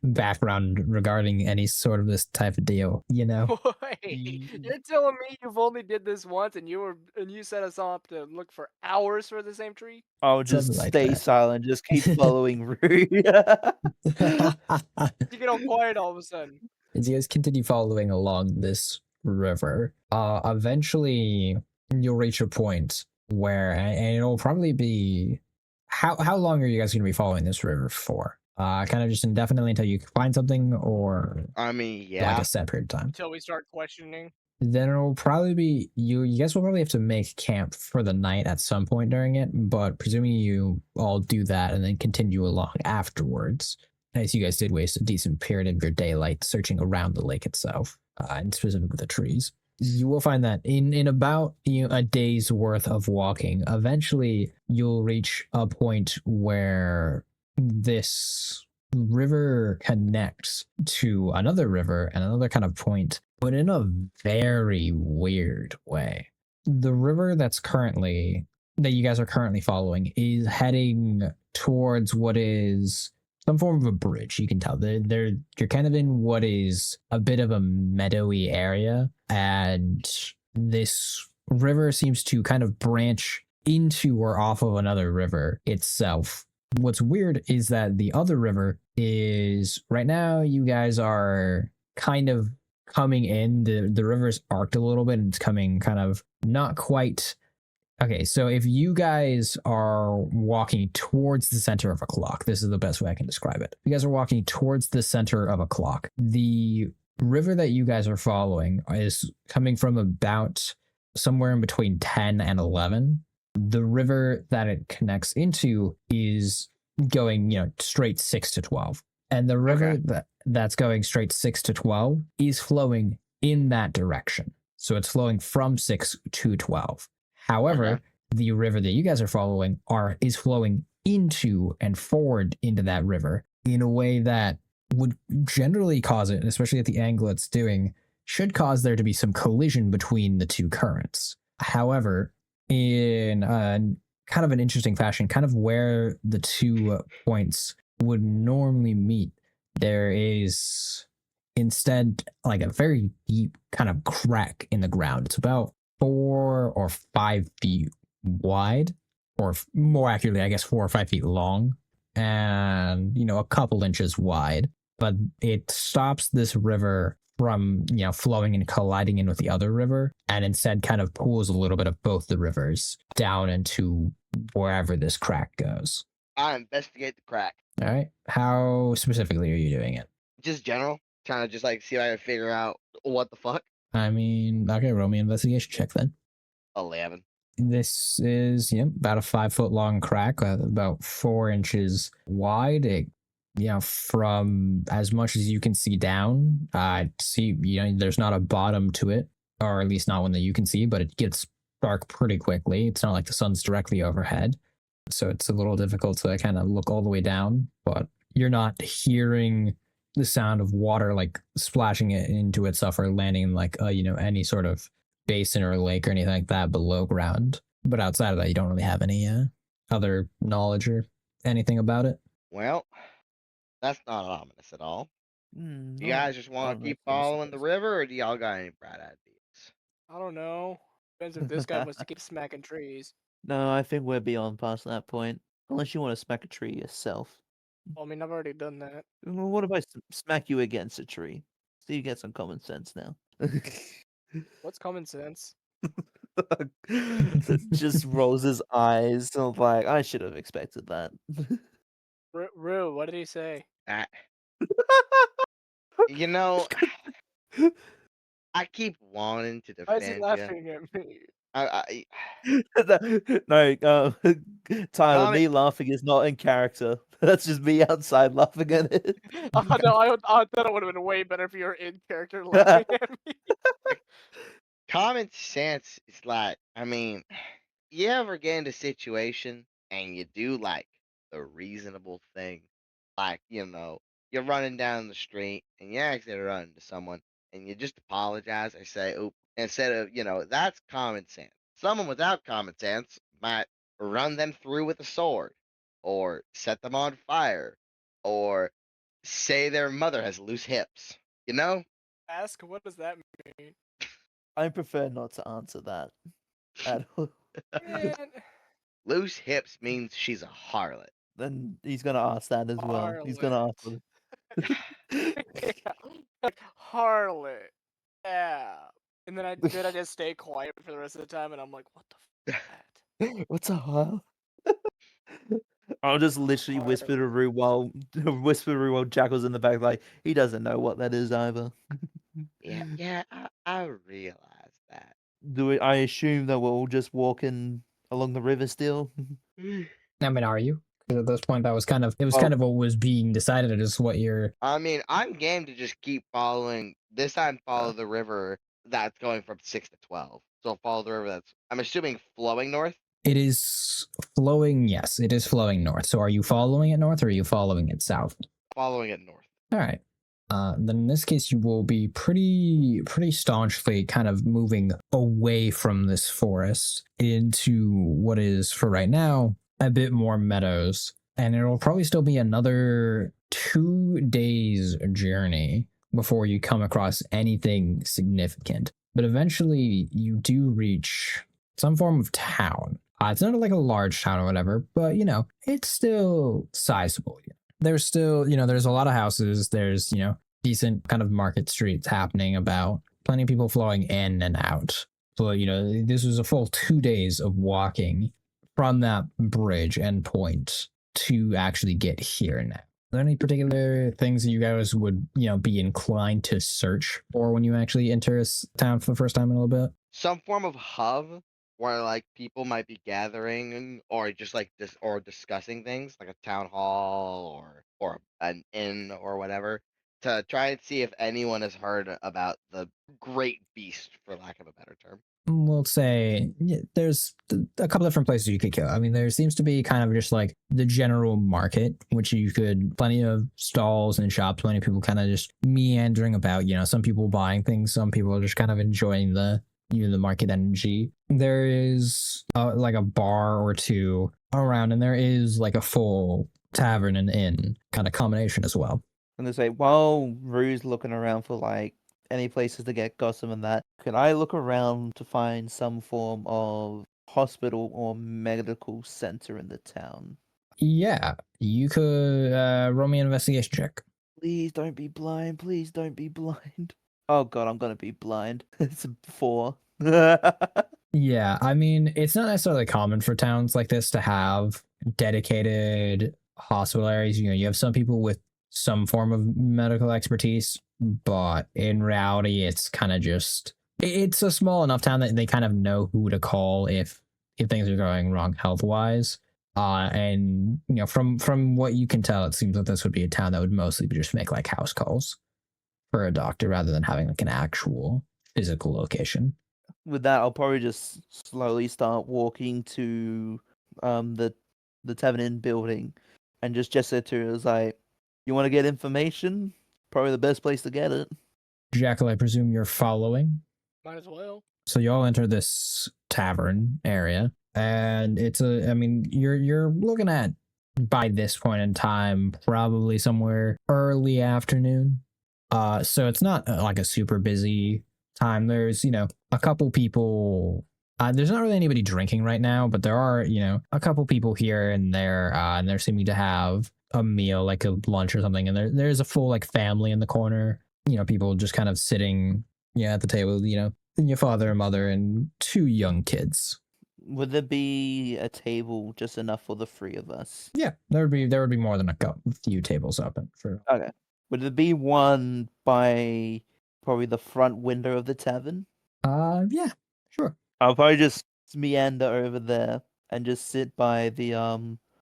background regarding any sort of this type of deal, you know? Wait, you're telling me you've only did this once and you set us up to look for hours for the same tree? I'll just Something like stay that. silent, just keep following Rue. You get all quiet all of a sudden. As you guys continue following along this river, eventually you'll reach a point where, and it'll probably be, how long are you guys going to be following this river for? Kind of just indefinitely until you find something, or I mean, like yeah. a set period of time? Until we start questioning. Then it'll probably be, you guys will probably have to make camp for the night at some point during it, but presuming you all do that and then continue along afterwards, as you guys did waste a decent period of your daylight searching around the lake itself, and specifically the trees. You will find that in about a day's worth of walking, eventually you'll reach a point where this river connects to another river and another kind of point, but in a very weird way. The river that you guys are currently following is heading towards what is some form of a bridge. You can tell you're kind of in what is a bit of a meadowy area, and this river seems to kind of branch into or off of another river itself. What's weird is that the other river is, right now you guys are kind of coming in, the river's arced a little bit and it's coming kind of not quite. Okay, so if you guys are walking towards the center of a clock, this is the best way I can describe it. You guys are walking towards the center of a clock. The river that you guys are following is coming from about somewhere in between 10 and 11. The river that it connects into is going, straight 6 to 12. And the river that's going straight 6 to 12 is flowing in that direction. So it's flowing from 6 to 12. However, the river that you guys are following is flowing into and forward into that river in a way that would generally cause it, especially at the angle it's doing, should cause there to be some collision between the two currents. However, in kind of an interesting fashion, kind of where the 2 points would normally meet, there is instead like a very deep kind of crack in the ground. It's about 4 or 5 feet wide, or more accurately, I guess 4 or 5 feet long, and a couple inches wide. But it stops this river from flowing and colliding in with the other river, and instead kind of pulls a little bit of both the rivers down into wherever this crack goes. I investigate the crack. All right. How specifically are you doing it? Just general, trying to just like see if I can figure out what the fuck. I mean, okay, roll me an investigation check then. 11. This is about a 5 foot long crack, about 4 inches wide. It, from as much as you can see down, there's not a bottom to it, or at least not one that you can see, but it gets dark pretty quickly. It's not like the sun's directly overhead, so it's a little difficult to kind of look all the way down, but you're not hearing the sound of water like splashing it into itself or landing in like any sort of basin or lake or anything like that below ground. But outside of that, you don't really have any other knowledge or anything about it. Well, that's not ominous at all. Mm, You guys just want to keep following the river, or do y'all got any bright ideas? I don't know. Depends if this guy wants to keep smacking trees. No, I think we're beyond past that point. Unless you want to smack a tree yourself. Well, I mean, I've already done that. Well, what if I smack you against a tree? So you get some common sense now. What's common sense? Just rolls his eyes and like, I should have expected that. Rue, what did he say? I, you know, I keep wanting to Why is he defend you. laughing at me? No, Tyler, me Comment- laughing is not in character. That's just me outside laughing at it. No, I thought it would have been way better if you were in character laughing at me. Common sense is like, you ever get into a situation and you do like the reasonable thing, like you're running down the street and you accidentally run into someone and you just apologize or say "oop," instead of that's common sense. Someone without common sense might run them through with a sword, or set them on fire, or say their mother has loose hips. You know? Ask, what does that mean? I prefer not to answer that at all. Man, Loose hips means she's a harlot. Then he's gonna ask that as well. He's gonna ask. like harlot. Yeah. And then I just stay quiet for the rest of the time, and I'm like, what the f? What's a harlot? I'll just literally whisper to Rue while Jackal's in the back, like he doesn't know what that is either. Yeah, I realize that. I assume that we're all just walking along the river still? I mean, are you? 'Cause at this point, that was kind of what was being decided as what you're. I'm game to just keep following. This time, follow the river that's going from 6 to 12. So follow the river that's, I'm assuming, flowing north. It is flowing. Yes, it is flowing north. So are you following it north or are you following it south? Following it north. All right. Then in this case, you will be pretty staunchly kind of moving away from this forest into what is, for right now, a bit more meadows. And it'll probably still be another 2 days journey before you come across anything significant. But eventually, you do reach some form of town. It's not like a large town or whatever, but, it's still sizable. There's still, there's a lot of houses. There's, decent kind of market streets happening about. Plenty of people flowing in and out. So, this was a full 2 days of walking from that bridge endpoint to actually get here now. there any particular things that you guys would, be inclined to search for when you actually enter town for the first time in a little bit? Some form of hub where like people might be gathering or just like this or discussing things like a town hall or an inn or whatever to try and see if anyone has heard about the great beast, for lack of a better term. We'll say there's a couple different places you could go. I mean, there seems to be kind of just like the general market, which you could, plenty of stalls and shops, plenty of people kind of just meandering about, some people buying things, some people are just kind of enjoying the market energy. There is like a bar or two around, and there is like a full tavern and inn kind of combination as well. I'm gonna say, while Rue's looking around for like any places to get gossip and that, can I look around to find some form of hospital or medical center in the town? Yeah, you could roll me an investigation check. Please don't be blind. Please don't be blind. Oh god, I'm gonna be blind. It's a 4. Yeah, I mean, it's not necessarily common for towns like this to have dedicated hospital areas. You have some people with some form of medical expertise, but in reality, it's kind of just it's a small enough town that they kind of know who to call if things are going wrong health wise. And from what you can tell, it seems like this would be a town that would mostly just make like house calls for a doctor rather than having like an actual physical location. With that, I'll probably just slowly start walking to the Tavern Inn building and just gesture to her as like, you want to get information? Probably the best place to get it. Jackal, I presume you're following. Might as well. So you all enter this tavern area, and you're looking at, by this point in time, probably somewhere early afternoon. So it's not like a super busy time. There's, a couple people. There's not really anybody drinking right now, but there are, a couple people here and there, and they're seeming to have a meal, like a lunch or something. And there's a full like family in the corner. People just kind of sitting, at the table. Your father and mother and 2 young kids. Would there be a table just enough for the 3 of us? Yeah, there would be more than a few tables open for. Okay. Would there be one by probably the front window of the tavern? Yeah, sure. I'll probably just meander over there and just sit by the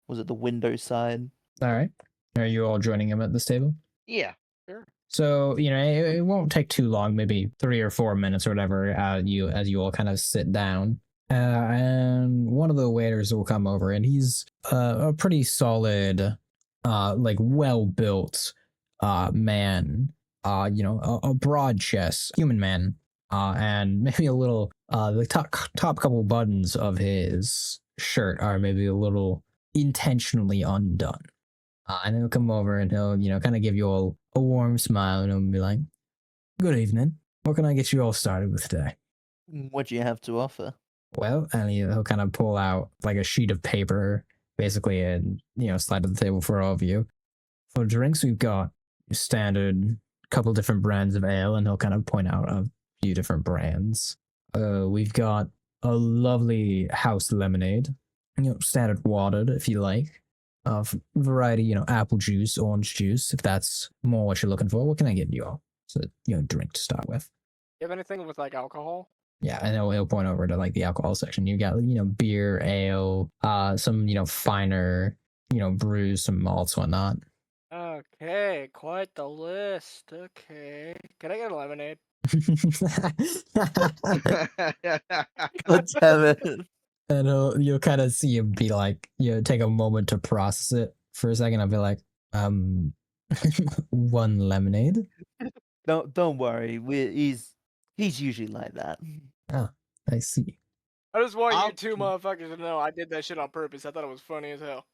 was it the window side? All right. Are you all joining him at this table? Yeah. Sure. So it won't take too long, maybe 3 or 4 minutes or whatever. As you all kind of sit down, and one of the waiters will come over, and he's a pretty solid, like well built, man. A broad chest, human man, and maybe a little the top couple buttons of his shirt are maybe a little intentionally undone. And he'll come over and he'll, kind of give you all a warm smile, and he'll be like, "Good evening. What can I get you all started with today?" What do you have to offer? Well, and he'll kind of pull out like a sheet of paper, basically, and, slide to the table for all of you. For drinks, we've got your standard couple different brands of ale, and he'll kind of point out a few different brands. We've got a lovely house lemonade, standard watered if you like. Variety, apple juice, orange juice, if that's more what you're looking for. What can I get you all? So, drink to start with. You have anything with like alcohol? Yeah, and he'll point over to like the alcohol section. You got, beer, ale, some, finer, brews, some malts, whatnot. Okay, quite the list. Okay. Can I get a lemonade? God damn it. And you'll kind of see him be like, take a moment to process it for a second. I'll be like, 1 lemonade. Don't worry. He's usually like that. Oh, I see. I just want I'll- you 2 motherfuckers to know I did that shit on purpose. I thought it was funny as hell.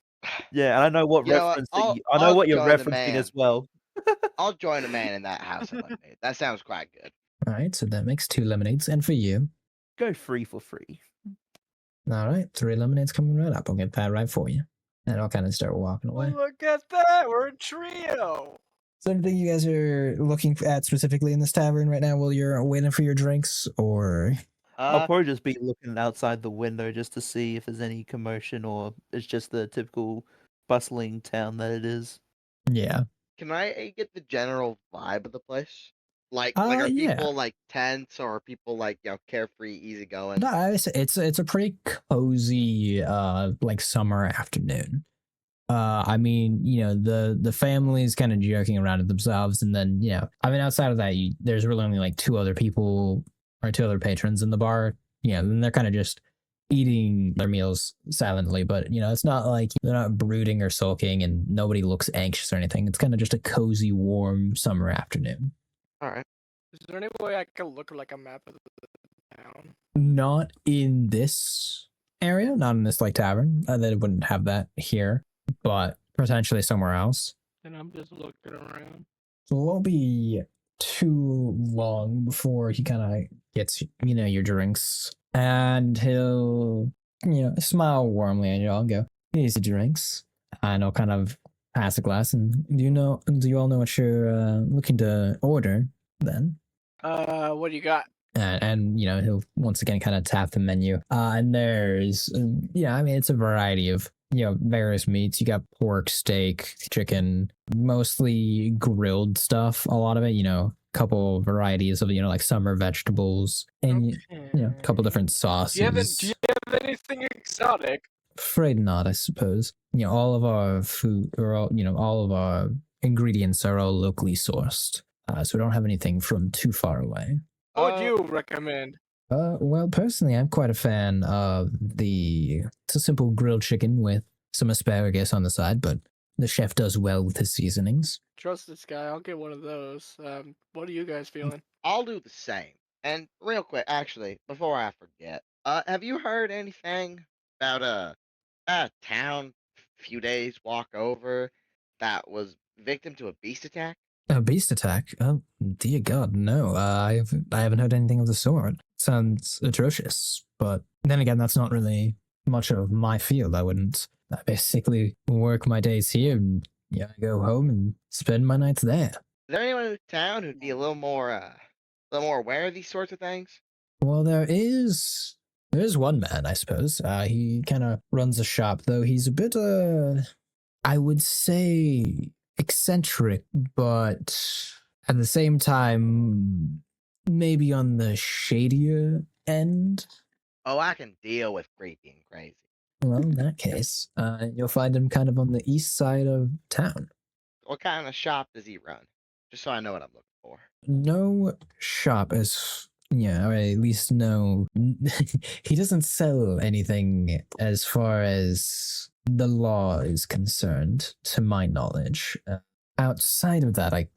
Yeah, and I know what You know what? reference I know I'll what you're join the referencing man. as well. I'll join a man in that house of lemonade. That sounds quite good. All right, so that makes 2 lemonades. And for you? Go 3 for free. All right, 3 lemonades coming right up. I'll get that right for you. And I'll kind of start walking away. Look at that. We're a trio. Is there anything you guys are looking at specifically in this tavern right now while you're waiting for your drinks, or? I'll probably just be looking outside the window just to see if there's any commotion or it's just the typical bustling town that it is. Yeah. Can I get the general vibe of the place? Like are Yeah. people like tense or are people like carefree, easygoing? No, it's a pretty cozy like summer afternoon. I mean, the family's kind of joking around with themselves, and then I mean, outside of that, there's really only like two other people or two other patrons in the bar. And they're kind of just eating their meals silently, but it's not like they're not brooding or sulking, and nobody looks anxious or anything. It's kind of just a cozy, warm summer afternoon. All right. Is there any way I can look like a map of the town? Not in this area, not in this like tavern. They wouldn't have that here, but potentially somewhere else. And I'm just looking around. So it won't be too long before he kind of gets, your drinks. And he'll, smile warmly at you all and go, here's the drinks. And he'll kind of pass a glass. And do you all know what you're looking to order then? What do you got? And he'll once again kind of tap the menu. And there's, I mean, it's a variety of, various meats. You got pork, steak, chicken, mostly grilled stuff. A lot of it, couple varieties of, like summer vegetables and, a couple different sauces. Do you have anything exotic? Afraid not, I suppose. All of our food, or all of our ingredients are all locally sourced. So we don't have anything from too far away. What would you recommend? Well, personally, I'm quite a fan of it's a simple grilled chicken with some asparagus on the side, but the chef does well with his seasonings. Trust this guy. I'll get one of those. What are you guys feeling? I'll do the same. And real quick, actually, before I forget, have you heard anything about a town few days walk over that was victim to a beast attack? A beast attack? Oh, dear God, no. I haven't heard anything of the sort. Sounds atrocious, but then again, that's not really much of my field. I basically work my days here and I go home and spend my nights there. Is there anyone in town who'd be a little more aware of these sorts of things? Well, there's one man, I suppose. He kind of runs a shop, though he's a bit, I would say eccentric, but at the same time, maybe on the shadier end. Oh, I can deal with creepy and crazy. Well, in that case, you'll find him kind of on the east side of town. What kind of shop does he run? Just so I know what I'm looking for. No shop as or at least no. He doesn't sell anything as far as the law is concerned, to my knowledge. Outside of that, I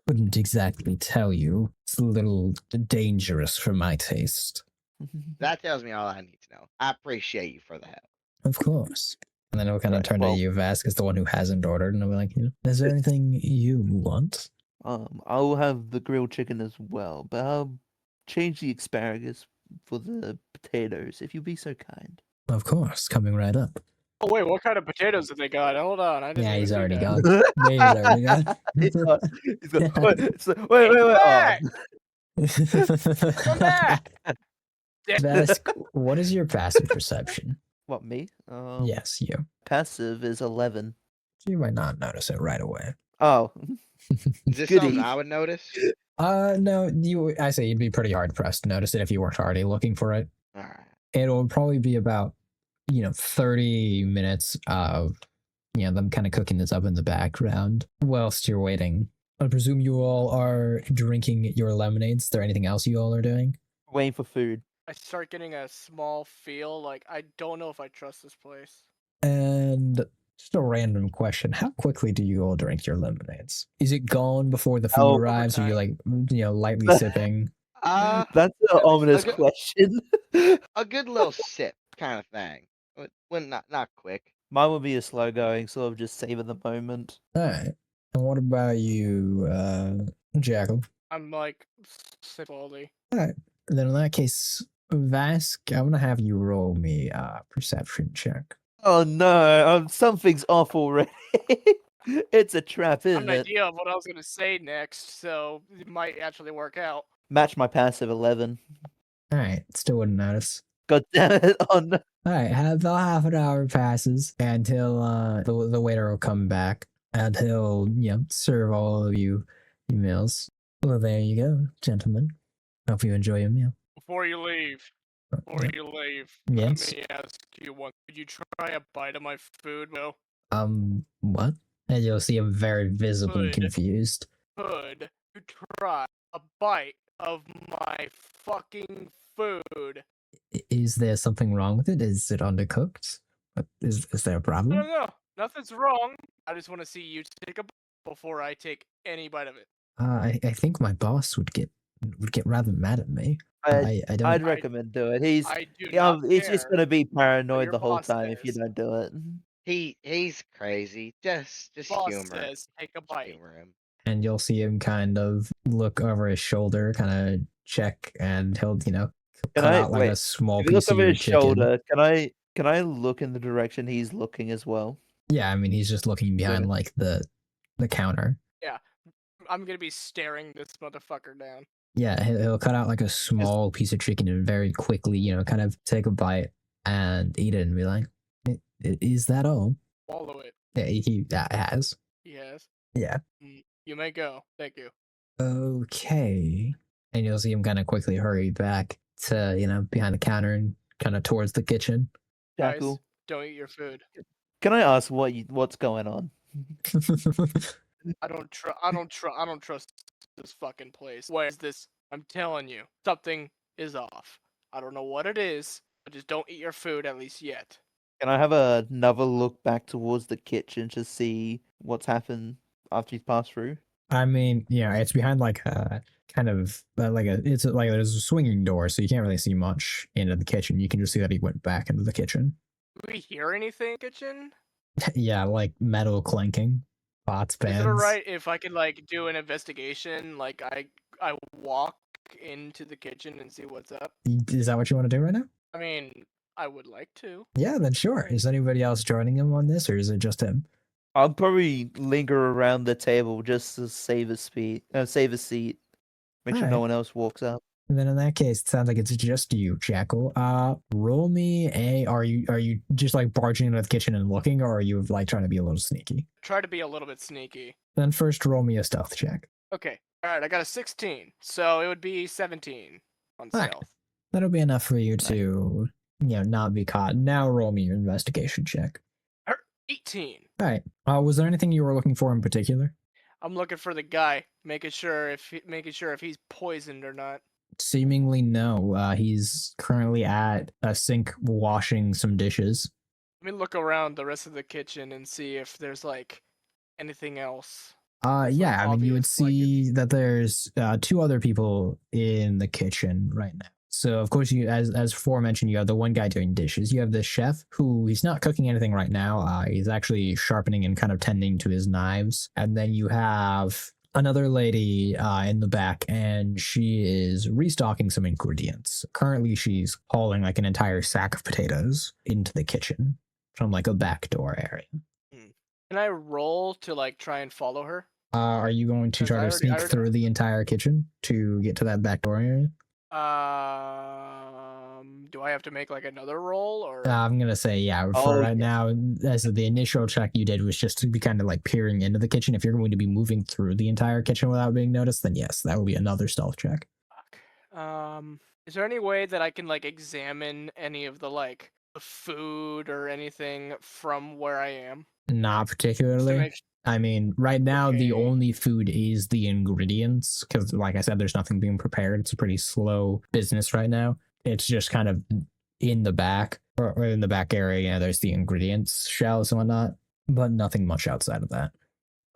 couldn't exactly tell you. It's a little dangerous for my taste. That tells me all I need to know. I appreciate you for that. Of course. And then he'll kind of Right, turn well- to you, Vask, as the one who hasn't ordered, and I'll be like, is there anything you want? I'll have the grilled chicken as well, but I'll change the asparagus for the potatoes, if you'd be so kind. Of course, coming right up. Oh wait, what kind of potatoes have they got? Hold on, I didn't. Yeah, even he's see already that. gone. He's already gone. He's got, wait, back! oh. Come back! Vask, what is your passive perception? What, me? Yes, you. Passive is 11. So you might not notice it right away. Oh. Is this Goody. something I would notice? No, I say you'd be pretty hard pressed to notice it if you weren't already looking for it. All right. It'll probably be about 30 minutes of them kind of cooking this up in the background whilst you're waiting. I presume you all are drinking your lemonades. Is there anything else you all are doing? Waiting for food. I start getting a small feel like I don't know if I trust this place. And just a random question: how quickly do you all drink your lemonades? Is it gone before the food Oh, arrives, or are you like lightly sipping? Uh, That's an ominous okay. question. a good little sip kind of thing. When not quick. Mine would be a slow going, sort of just savor the moment. All right. And what about you, Jackal? I'm like Sipaldi. All right. Then in that case, Vask, I'm gonna have you roll me a perception check. Oh no, something's off already. It's a trap, I have isn't an it? idea of what I was gonna say next, so it might actually work out. Match my passive 11. All right. Still wouldn't notice. God damn it. Oh no. All right. About half an hour passes until the waiter will come back, and he'll, serve all of you meals. Well, there you go, gentlemen. Hope you enjoy your meal. Before you leave, Yeah. let Yes. me ask you one. Could you try a bite of my food, Will? What? And you'll see him very visibly Good. confused. Could you try a bite of my fucking food? Is there something wrong with it? Is it undercooked? Is there a I problem? don't know. Nothing's wrong. I just want to see you take a bite before I take any bite of it. I think my boss would get rather mad at me. I'd, I don't. I'd recommend do it. He's I do yeah, not it's just care gonna be what paranoid your the whole boss time if you says. don't do it. He's crazy. Just Boss humor him. says take a Just bite. humor him. And you'll see him kind of look over his shoulder, kind of check, and he'll Can cut I out like a wait? small If you look piece of over your his chicken. shoulder, can I look in the direction he's looking as well? Yeah, I mean he's just looking behind Good. like the counter. I'm gonna be staring this motherfucker down. Yeah, he'll cut out like a small piece of chicken and very quickly, kind of take a bite and eat it and be like, "Is that all?" Swallow it. Yeah, he has. Yes. Yeah. You may go. Thank you. Okay. And you'll see him kind of quickly hurry back to, behind the counter and kind of towards the kitchen. Guys, Jackal, don't eat your food. can I ask what's going on? I don't trust this fucking place. Where is this? I'm telling you, something is off. I don't know what it is, but just don't eat your food at least yet. Can I have another look back towards the kitchen to see what's happened after you've passed through? I mean, it's behind like a kind of it's like there's a swinging door, so you can't really see much into the kitchen. You can just see that he went back into the kitchen. Do we hear anything, kitchen? Yeah, like metal clanking, pots, pans. Is it alright if I could like do an investigation? Like I walk into the kitchen and see what's up. Is that what you want to do right now? I mean, I would like to. Yeah, then sure. Is anybody else joining him on this, or is it just him? I'll probably linger around the table just to save a seat. Make sure no Alright. one else walks up. And then in that case, it sounds like it's just you, Jackal. Roll me a. Are you just like barging into the kitchen and looking, or are you like trying to be a little sneaky? Try to be a little bit sneaky. Then first roll me a stealth check. Okay. Alright, I got a 16. So it would be 17 on Alright. stealth. That'll be enough for you to, not be caught. Now roll me your investigation check. 18. All right. Was there anything you were looking for in particular? I'm looking for the guy, making sure if he's poisoned or not. Seemingly no. He's currently at a sink washing some dishes. Let me look around the rest of the kitchen and see if there's like anything else. Yeah, I mean, you would obvious, like, see that there's two other people in the kitchen right now. So of course, you as aforementioned, you have the one guy doing dishes. You have the chef who he's not cooking anything right now. He's actually sharpening and kind of tending to his knives. And then you have another lady in the back, and she is restocking some ingredients. Currently, she's hauling like an entire sack of potatoes into the kitchen from like a back door area. Can I roll to like try and follow her? Are you going to 'Cause try I to already- sneak through the entire kitchen to get to that back door area? Do I have to make like another roll or? I'm gonna say yeah. For right now, as the initial check you did was just to be kind of like peering into the kitchen. If you're going to be moving through the entire kitchen without being noticed, then yes, that will be another stealth check. Fuck. Is there any way that I can like examine any of the like the food or anything from where I am? Not Just to particularly. make I mean, right now the Okay. only food is the ingredients because, like I said, there's nothing being prepared. It's a pretty slow business right now. It's just kind of in the back or in the back area. There's the ingredients shelves and whatnot, but nothing much outside of that.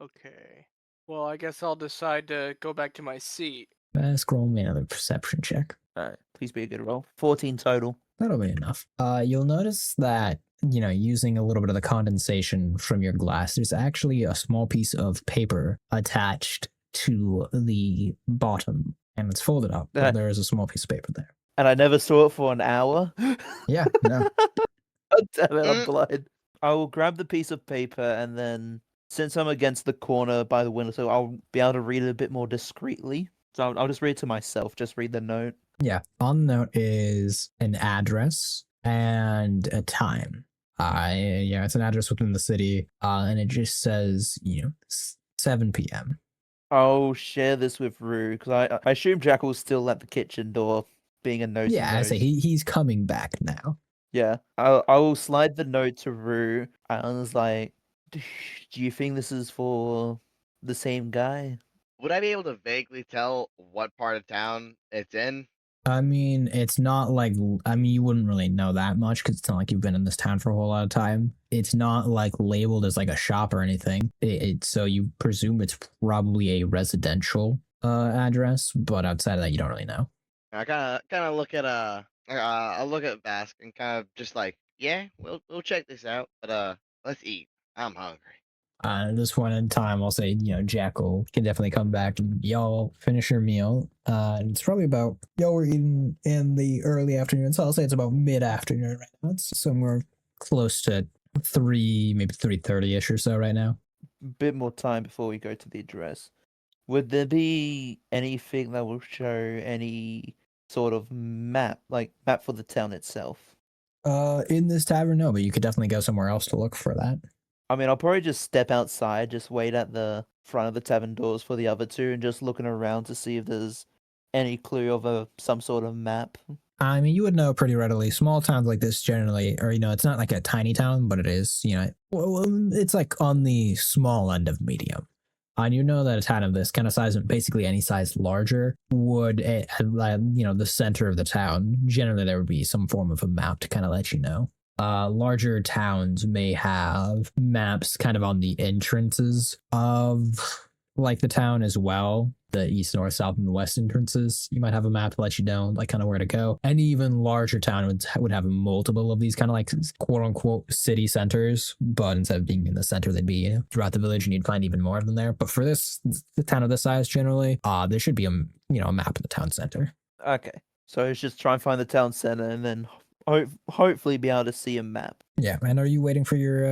Okay. Well, I guess I'll decide to go back to my seat. Scroll me another perception check. Alright, please be a good roll. 14 total. That'll be enough. You'll notice that, using a little bit of the condensation from your glass, there's actually a small piece of paper attached to the bottom, and it's folded up, but there is a small piece of paper there. And I never saw it for an hour. Yeah, no. God damn it, I'm blind. I will grab the piece of paper and then, since I'm against the corner by the window, so I'll be able to read it a bit more discreetly. So I'll just read it to myself, just read the note. Yeah, on the note is an address and a time. Yeah, it's an address within the city, and it just says 7 p.m. I'll share this with Rue because I assume Jackal's still at the kitchen door, being a nosy Yeah, I say nose. he's coming back now. Yeah, I will slide the note to Rue. I was like, do you think this is for the same guy? Would I be able to vaguely tell what part of town it's in? I mean, it's not like, I mean, you wouldn't really know that much because it's not like you've been in this town for a whole lot of time. It's not like labeled as like a shop or anything. So you presume it's probably a residential address, but outside of that, you don't really know. I kind of look at I look at Vask and kind of just like, yeah, we'll check this out, but let's eat. I'm hungry. At this point in time, I'll say, Jackal can definitely come back and y'all finish your meal. And it's probably about, y'all were eating in the early afternoon, so I'll say it's about mid-afternoon right now. It's somewhere close to 3, maybe 3:30-ish or so right now. Bit more time before we go to the address. Would there be anything that will show any sort of map, like map for the town itself? In this tavern, no, but you could definitely go somewhere else to look for that. I mean, I'll probably just step outside, just wait at the front of the tavern doors for the other two, and just looking around to see if there's any clue of some sort of map. I mean, you would know pretty readily. Small towns like this generally, or it's not like a tiny town, but it is, it's like on the small end of medium. And you know that a town of this kind of size, and basically any size larger, would, the center of the town, generally there would be some form of a map to kind of let you know. Larger towns may have maps kind of on the entrances of like the town as well. The east, north, south, and the west entrances. You might have a map to let you know like kind of where to go. Any even larger town would have multiple of these kind of like quote unquote city centers, but instead of being in the center, they'd be throughout the village, and you'd find even more of them there. But for the town of this size, generally, there should be a map in the town center. Okay, so it's just try and find the town center, and then hopefully be able to see a map. Yeah, and are you waiting for your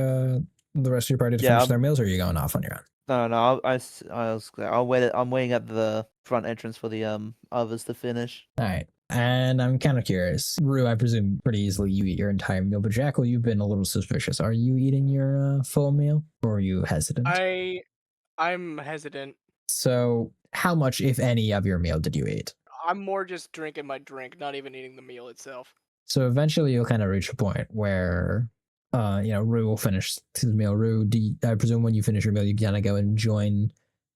the rest of your party to Yeah, finish their meals, or are you going off on your own? No, I'll wait. I'm waiting at the front entrance for the others to finish. All right. And I'm kind of curious. Rue, I presume pretty easily you eat your entire meal, but Jackal, you've been a little suspicious. Are you eating your full meal, or are you hesitant? I'm hesitant. So, how much, if any, of your meal did you eat? I'm more just drinking my drink, not even eating the meal itself. So eventually you'll kind of reach a point where, Rue will finish his meal. Rue, I presume when you finish your meal, you kind of go and join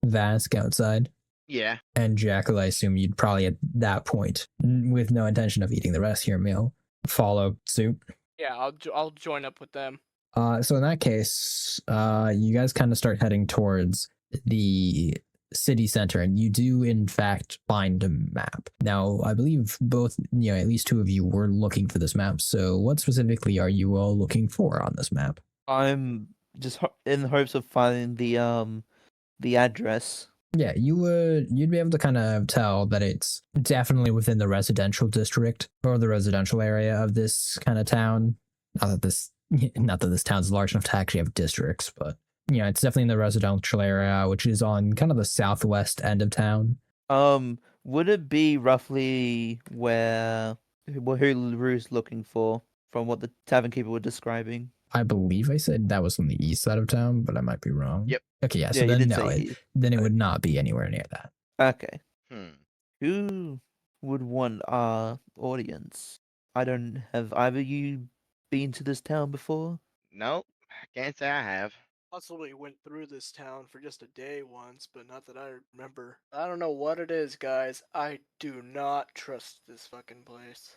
Vask outside? Yeah. And Jackal, I assume you'd probably at that point, with no intention of eating the rest of your meal, follow suit. Yeah, I'll join up with them. So in that case, you guys kind of start heading towards the city center, and you do in fact find a map. Now, I believe both, at least two of you were looking for this map. So what specifically are you all looking for on this map? I'm just in the hopes of finding the address. Yeah, you'd be able to kind of tell that it's definitely within the residential district or the residential area of this kind of town. Not that this town's large enough to actually have districts, but it's definitely in the residential area, which is on kind of the southwest end of town. Would it be roughly who Rue's looking for, from what the tavern keeper were describing? I believe I said that was on the east side of town, but I might be wrong. Yep. Okay, yeah. So Yeah, you then did no, say then it would not be anywhere near that. Okay. Hmm. Who would want our audience? I don't have either you been to this town before? Nope. Can't say I have. Possibly went through this town for just a day once, but not that I remember. I don't know what it is, guys. I do not trust this fucking place.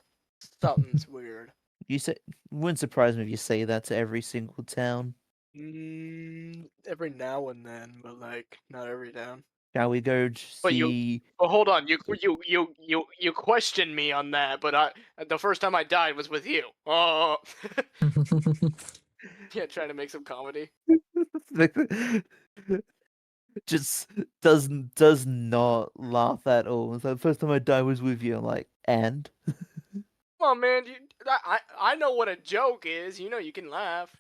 Something's weird. You say wouldn't surprise me if you say that to every single town. Every now and then, but like not every town. Shall we go But see? Well, hold on. You questioned me on that, but the first time I died was with you. Oh. Yeah, trying to make some comedy. Just does not laugh at all. So the first time I died was with you. I'm like, and Come on, man. I know what a joke is. You can laugh.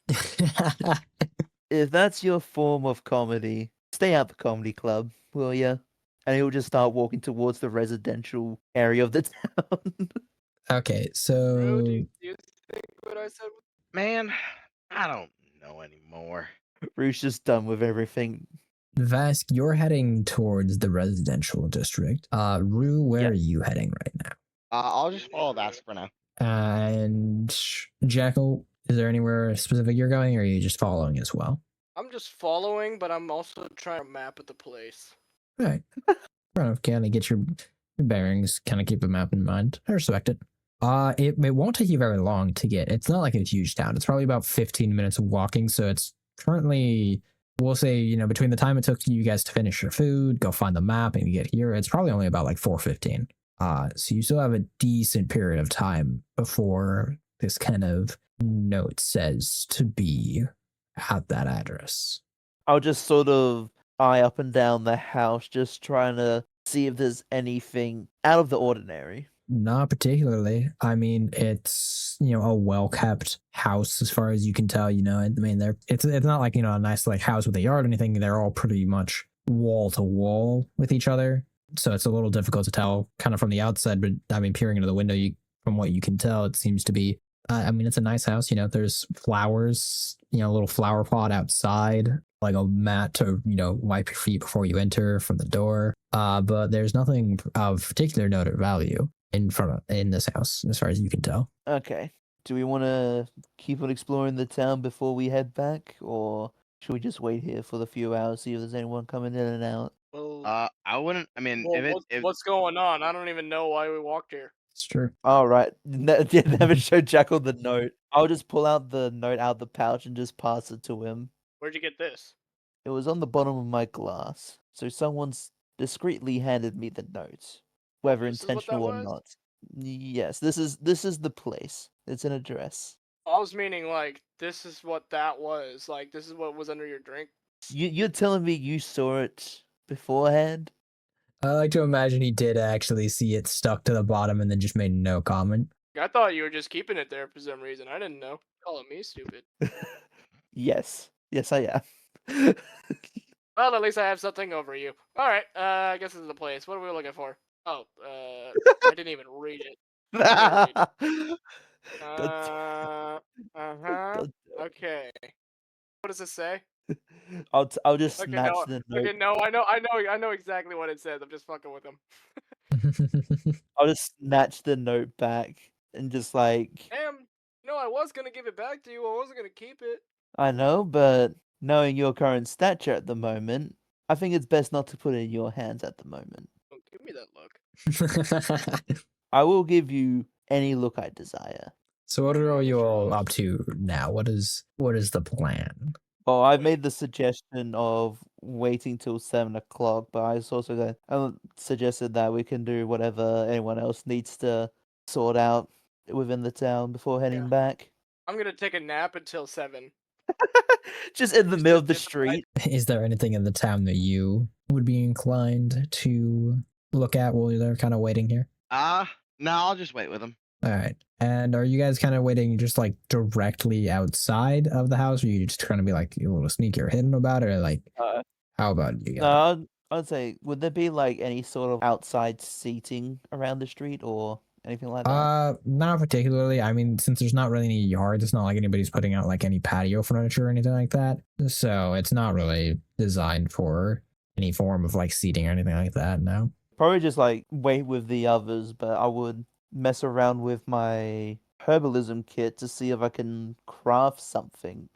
if that's your form of comedy, stay at the comedy club, will ya? And he'll just start walking towards the residential area of the town. Okay, Bro, so do you think what I said? Man, I don't know anymore. Rue's just done with everything. Vask, you're heading towards the residential district. Rue, where Yep. are you heading right now? I'll just follow Vask for now. And Jackal, is there anywhere specific you're going, or are you just following as well? I'm just following, but I'm also trying to map at the place. All right. Kind of kind of get your bearings, kind of keep a map in mind. I respect it. It won't take you very long to get. It's not like a huge town. It's probably about 15 minutes of walking. So it's currently, we'll say, between the time it took you guys to finish your food, go find the map, and get here, it's probably only about like 4:15. So you still have a decent period of time before this kind of note says to be at that address. I'll just sort of eye up and down the house, just trying to see if there's anything out of the ordinary. Not particularly. I mean, it's a well kept house as far as you can tell. I mean, it's not like a nice like house with a yard or anything. They're all pretty much wall to wall with each other, so it's a little difficult to tell kind of from the outside. But I mean, peering into the window, from what you can tell, it seems to be. I mean, it's a nice house. There's flowers. A little flower pot outside, like a mat to wipe your feet before you enter from the door. But there's nothing of particular note or value in this house, as far as you can tell. Okay. Do we want to keep on exploring the town before we head back, or should we just wait here for the few hours, see if there's anyone coming in and out? Well, I wouldn't. I mean, well, if what's going on? I don't even know why we walked here. It's true. All right. Never show Jackal the note. I'll just pull out the note out the pouch and just pass it to him. Where'd you get this? It was on the bottom of my glass, so someone's discreetly handed me the note, whether This is what that intentional or was? not. Yes, this is the place. It's an address. I was meaning like this is what that was. Like this is what was under your drink. You're telling me you saw it beforehand? I like to imagine he did actually see it stuck to the bottom and then just made no comment. I thought you were just keeping it there for some reason. I didn't know. Calling me stupid. Yes. Yes, I am. Well, at least I have something over you. All right. I guess this is the place. What are we looking for? Oh, I didn't even read it. God- Uh-huh. Okay. What does it say? I'll just Okay, snatch no, the note. okay, no, I know exactly what it says. I'm just fucking with him. I'll just snatch the note back and just like, Damn. No, I was gonna give it back to you. I wasn't gonna keep it. I know, but knowing your current stature at the moment, I think it's best not to put it in your hands at the moment. Don't give me that look. I will give you any look I desire. So what are you all up to now? What is the plan? Well, I made the suggestion of waiting till 7 o'clock, but I also suggested that we can do whatever anyone else needs to sort out within the town before heading Yeah. back. I'm gonna take a nap until 7. Just in the Just middle to- of the just to fight- street. Is there anything in the town that you would be inclined to look at while you're kind of waiting here? No, I'll just wait with him. All right. And are you guys kind of waiting just like directly outside of the house, or are you just trying to be like a little sneaky or hidden about it? Or like, Uh, how about you guys? No, I'd say, would there be like any sort of outside seating around the street or anything like that? Not particularly. I mean, since there's not really any yards, it's not like anybody's putting out like any patio furniture or anything like that. So it's not really designed for any form of like seating or anything like that. No. Probably just like wait with the others, but I would mess around with my herbalism kit to see if I can craft something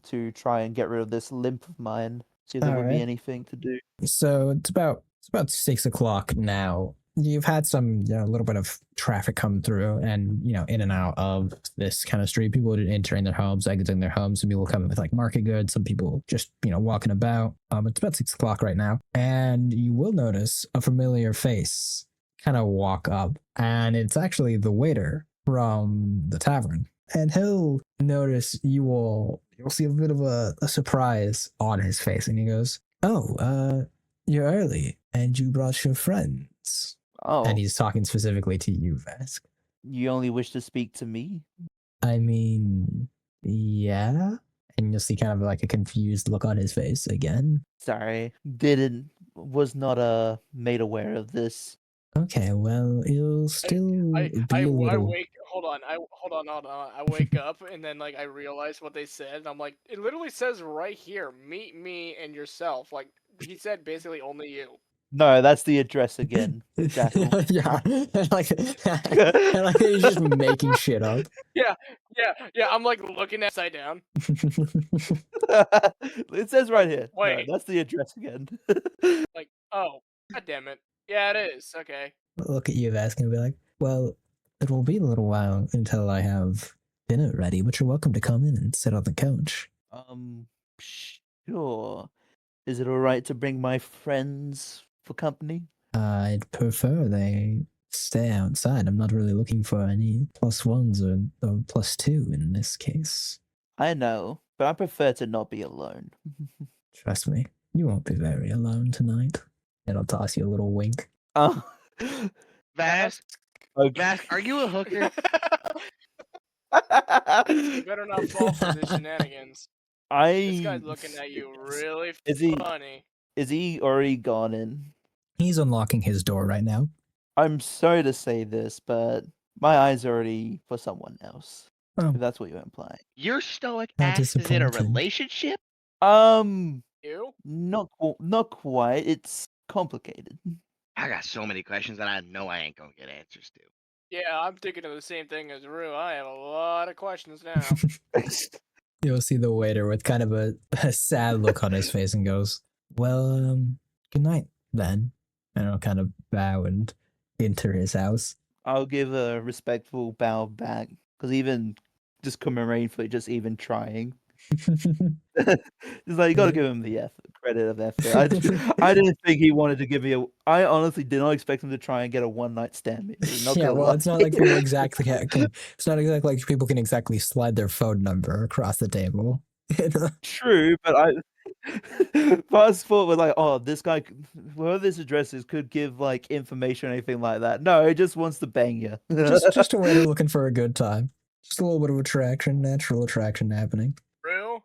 to try and get rid of this limp of mine. See if there would be Alright. anything to do. So it's about 6 o'clock now. You've had some a little bit of traffic come through, and in and out of this kind of street. People entering their homes, exiting their homes. Some people coming with like market goods. Some people just walking about. It's about 6 o'clock right now, and you will notice a familiar face kind of walk up, and it's actually the waiter from the tavern. And he'll notice you all. You'll see a bit of a surprise on his face, and he goes, "Oh, you're early, and you brought your friends." Oh, And he's talking specifically to you, Vask. you only wish to speak to me? I mean, yeah. And you'll see kind of like a confused look on his face again. Sorry, was not made aware of this. Okay, well, it'll still be a little. wake. Hold on. I wake up and then like I realize what they said. And I'm like, it literally says right here, meet me and yourself. Like he said, basically only you. No, that's the address again, Jackal. Yeah, like, like he's just making shit up. Yeah. I'm like looking upside down. It says right here. No, Wait. that's the address again. Like, oh, god damn it. Yeah, it is. Okay. Look at you, Vaskin, and be like, well, it will be a little while until I have dinner ready, but you're welcome to come in and sit on the couch. Sure. Is it all right to bring my friends for company? I'd prefer they stay outside. I'm not really looking for any +1s or +2 in this case. I know, but I prefer to not be alone. Trust me, you won't be very alone tonight. And I'll toss you a little wink. Oh. Vask, Okay. Vask, are you a hooker? You better not fall for the shenanigans. This guy's looking at you really funny. Is he already gone in? He's unlocking his door right now. I'm sorry to say this, but my eyes are already for someone else. Oh. If that's what you're implying. Your stoic How ass is in a disappointing. relationship? You? Not quite. It's complicated. I got so many questions that I know I ain't gonna get answers to. Yeah, I'm thinking of the same thing as Rue. I have a lot of questions now. You'll see the waiter with kind of a sad look on his face and goes, well, good night then. And I'll kind of bow and enter his house. I'll give a respectful bow back, because even just commemorating for just even trying. It's like you gotta give him the credit of effort. I didn't think he wanted to give me a. I honestly did not expect him to try and get a one-night stand. Yeah, well, it's not like people exactly it's not exactly like people can exactly slide their phone number across the table. True, but first thought was like, oh, this guy, whoever this address is, could give like information or anything like that. No, he just wants to bang you. just a waiter looking for a good time. Just a little bit of attraction, natural attraction happening. Rue?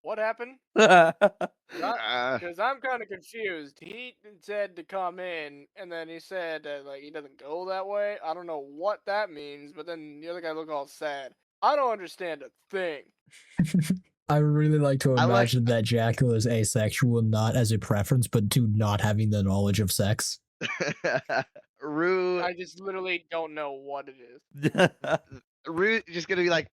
What happened? Uh, Because I'm kind of confused. He said to come in, and then he said that like he doesn't go that way. I don't know what that means, but then the other guy looked all sad. I don't understand a thing. I really like to I like- imagine that Jackal is asexual, not as a preference, but to not having the knowledge of sex. Rue, I just literally don't know what it is. Rue just gonna be like,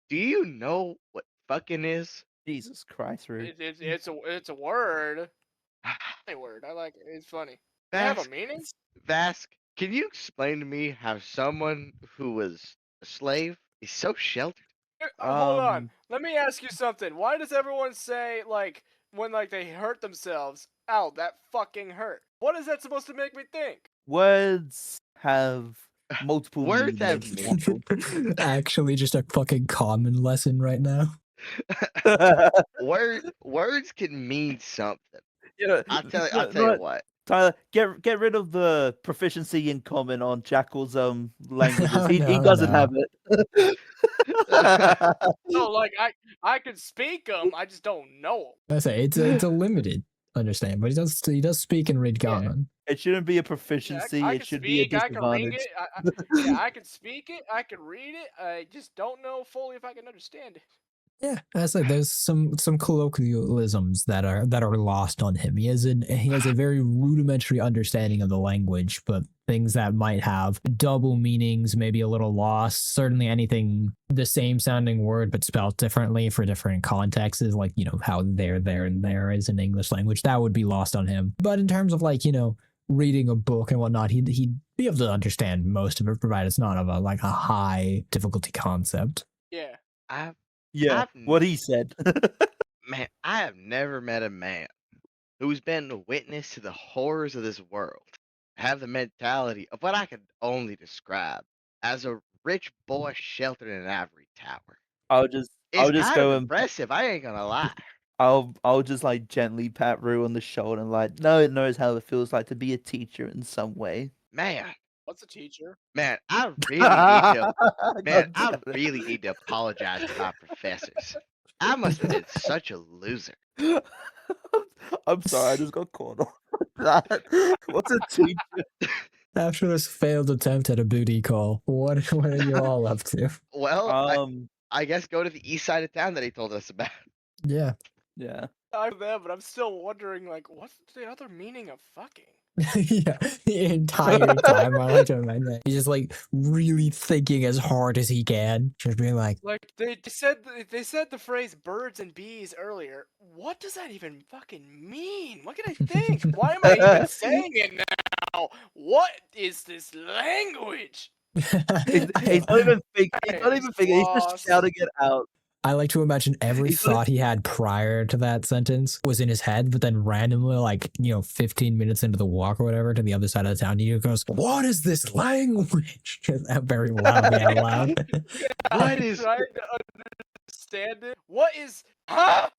do you know what fucking is? Jesus Christ, Rude. It's a word. A word. I like it. It's funny. Does it have a Vask, meaning? Vask, can you explain to me how someone who was a slave is so sheltered? Hold on. Let me ask you something. Why does everyone say like when like they hurt themselves? Ow, that fucking hurt. What is that supposed to make me think? Words have multiple Words have meanings. Actually, just a fucking common lesson right now. Words can mean something. You know, I'll tell no, you what. Tyler, get rid of the proficiency in common on Jackal's languages. No, He no, doesn't no. have it. No, like I could speak them, I just don't know I say it's a limited understanding, but he does speak and read Yeah. common. It shouldn't be a them. proficiency. I It can should be a speak, I can read disadvantage. it. Yeah, I can speak it, I can read it. I just don't know fully if I can understand it. Yeah, I say there's some colloquialisms that are lost on him. He has a very rudimentary understanding of the language, but things that might have double meanings, maybe a little lost. Certainly anything the same sounding word but spelled differently for different contexts, is like, you know, how there and there is in English language. That would be lost on him. But in terms of like, you know, reading a book and whatnot, he'd be able to understand most of it, provided it's not of a like a high difficulty concept. Yeah. Yeah, I've what he said. Man, I have never met a man who's been a witness to the horrors of this world, have the mentality of what I could only describe as a rich boy sheltered in an ivory tower. I'll just It's just kind go of and impressive, I ain't gonna lie. I'll just like gently pat Rue on the shoulder and like, no, it knows how it feels like to be a teacher in some way. Man, What's a teacher? man, I really need to God I damn it. really need to apologize to my professors. I must have been such a loser. I'm sorry, I just got caught off. that? What's a teacher? After this failed attempt at a booty call, what are you all up to? Well, Um, I guess go to the east side of town that he told us about. Yeah. yeah. I'm there, but I'm still wondering, like, what's the other meaning of fucking? Yeah, the entire time I like to imagine that. He's just like really thinking as hard as he can. Just being like, Like they said the phrase birds and bees earlier. What does that even fucking mean? What can I think? Why am I even saying it now? What is this language? He's not even thinking. He's not even thinking. He's just Lost. shouting it out. I like to imagine every He's like- thought he had prior to that sentence was in his head, but then randomly, like, 15 minutes into the walk or whatever to the other side of the town, he goes, "What is this language?" Very loudly out loud. What is- trying to understand it? What is huh?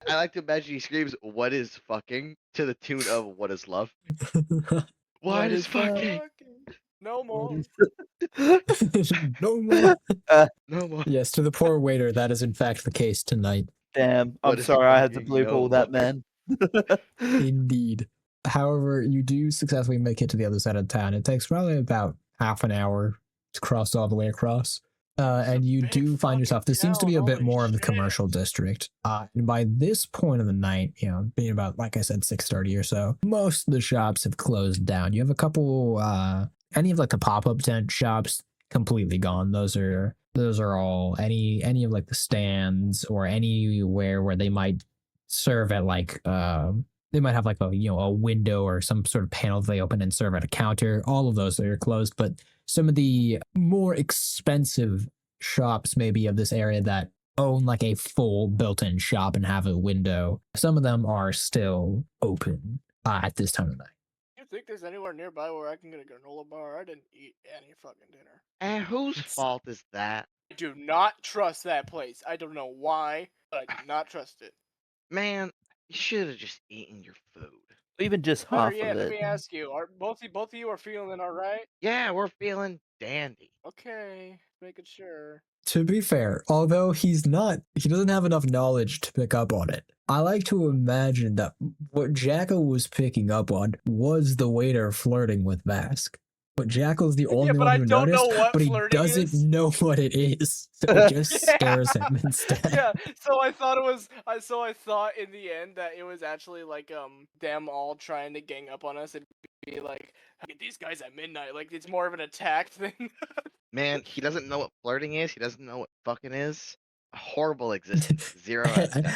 I like to imagine he screams, "What is fucking?" to the tune of "What is love?" What is fucking? No more. No more. No more. Yes, to the poor waiter, that is in fact the case tonight. Damn, What I'm is sorry. I had to fucking blue no ball that more? man. Indeed. However, you do successfully make it to the other side of town. It takes probably about half an hour to cross all the way across. And you big do find yourself, fucking this seems to be a town, bit holy more of the shit. commercial district. And by this point of the night, being about, like I said, 6:30 or so, most of the shops have closed down. You have a couple, any of like the pop-up tent shops completely gone. Those are all any of like the stands or anywhere where they might serve at like they might have like a window or some sort of panel they open and serve at a counter. All of those are closed, but some of the more expensive shops maybe of this area that own like a full built-in shop and have a window, some of them are still open at this time of night. You think there's anywhere nearby where I can get a granola bar? I didn't eat any fucking dinner. And whose It's- fault is that? I do not trust that place. I don't know why, but I do not trust it. Man, you should have just eaten your food. Even just Better half yet, of let it. me ask you: Are both of you are feeling all right? Yeah, we're feeling dandy. Okay, making sure. To be fair, although he doesn't have enough knowledge to pick up on it. I like to imagine that what Jackal was picking up on was the waiter flirting with Vask. But Jackal's the only but one I who don't know noticed, what but he flirting doesn't is. know what it is. So he just stares at him instead. Yeah, so I thought it was. So I thought in the end that it was actually like them all trying to gang up on us and be like, get these guys at midnight. Like it's more of an attack thing. Man, he doesn't know what flirting is. He doesn't know what fucking is. A horrible existence. 0 out of 10.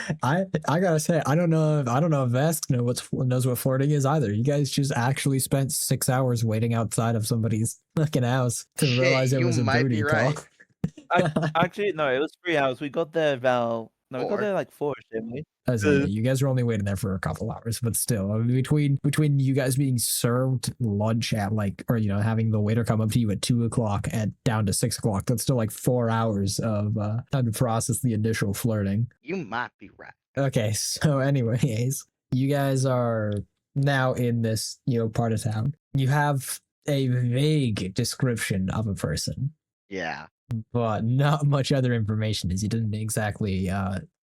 I gotta say, I don't know if Vask knows what flirting is either. You guys just actually spent 6 hours waiting outside of somebody's fucking house to Shit, realize it you was a might booty be call. right. Actually, no, it was 3 hours. We got there about. No, we got 4. there like 4, didn't we? As in, you guys were only waiting there for a couple hours, but still, I mean, between you guys being served lunch at like, or having the waiter come up to you at 2 o'clock and down to 6 o'clock, that's still like 4 hours of time to process the initial flirting. You might be right. Okay, so anyways, you guys are now in this part of town. You have a vague description of a person, Yeah. but not much other information, as you didn't exactly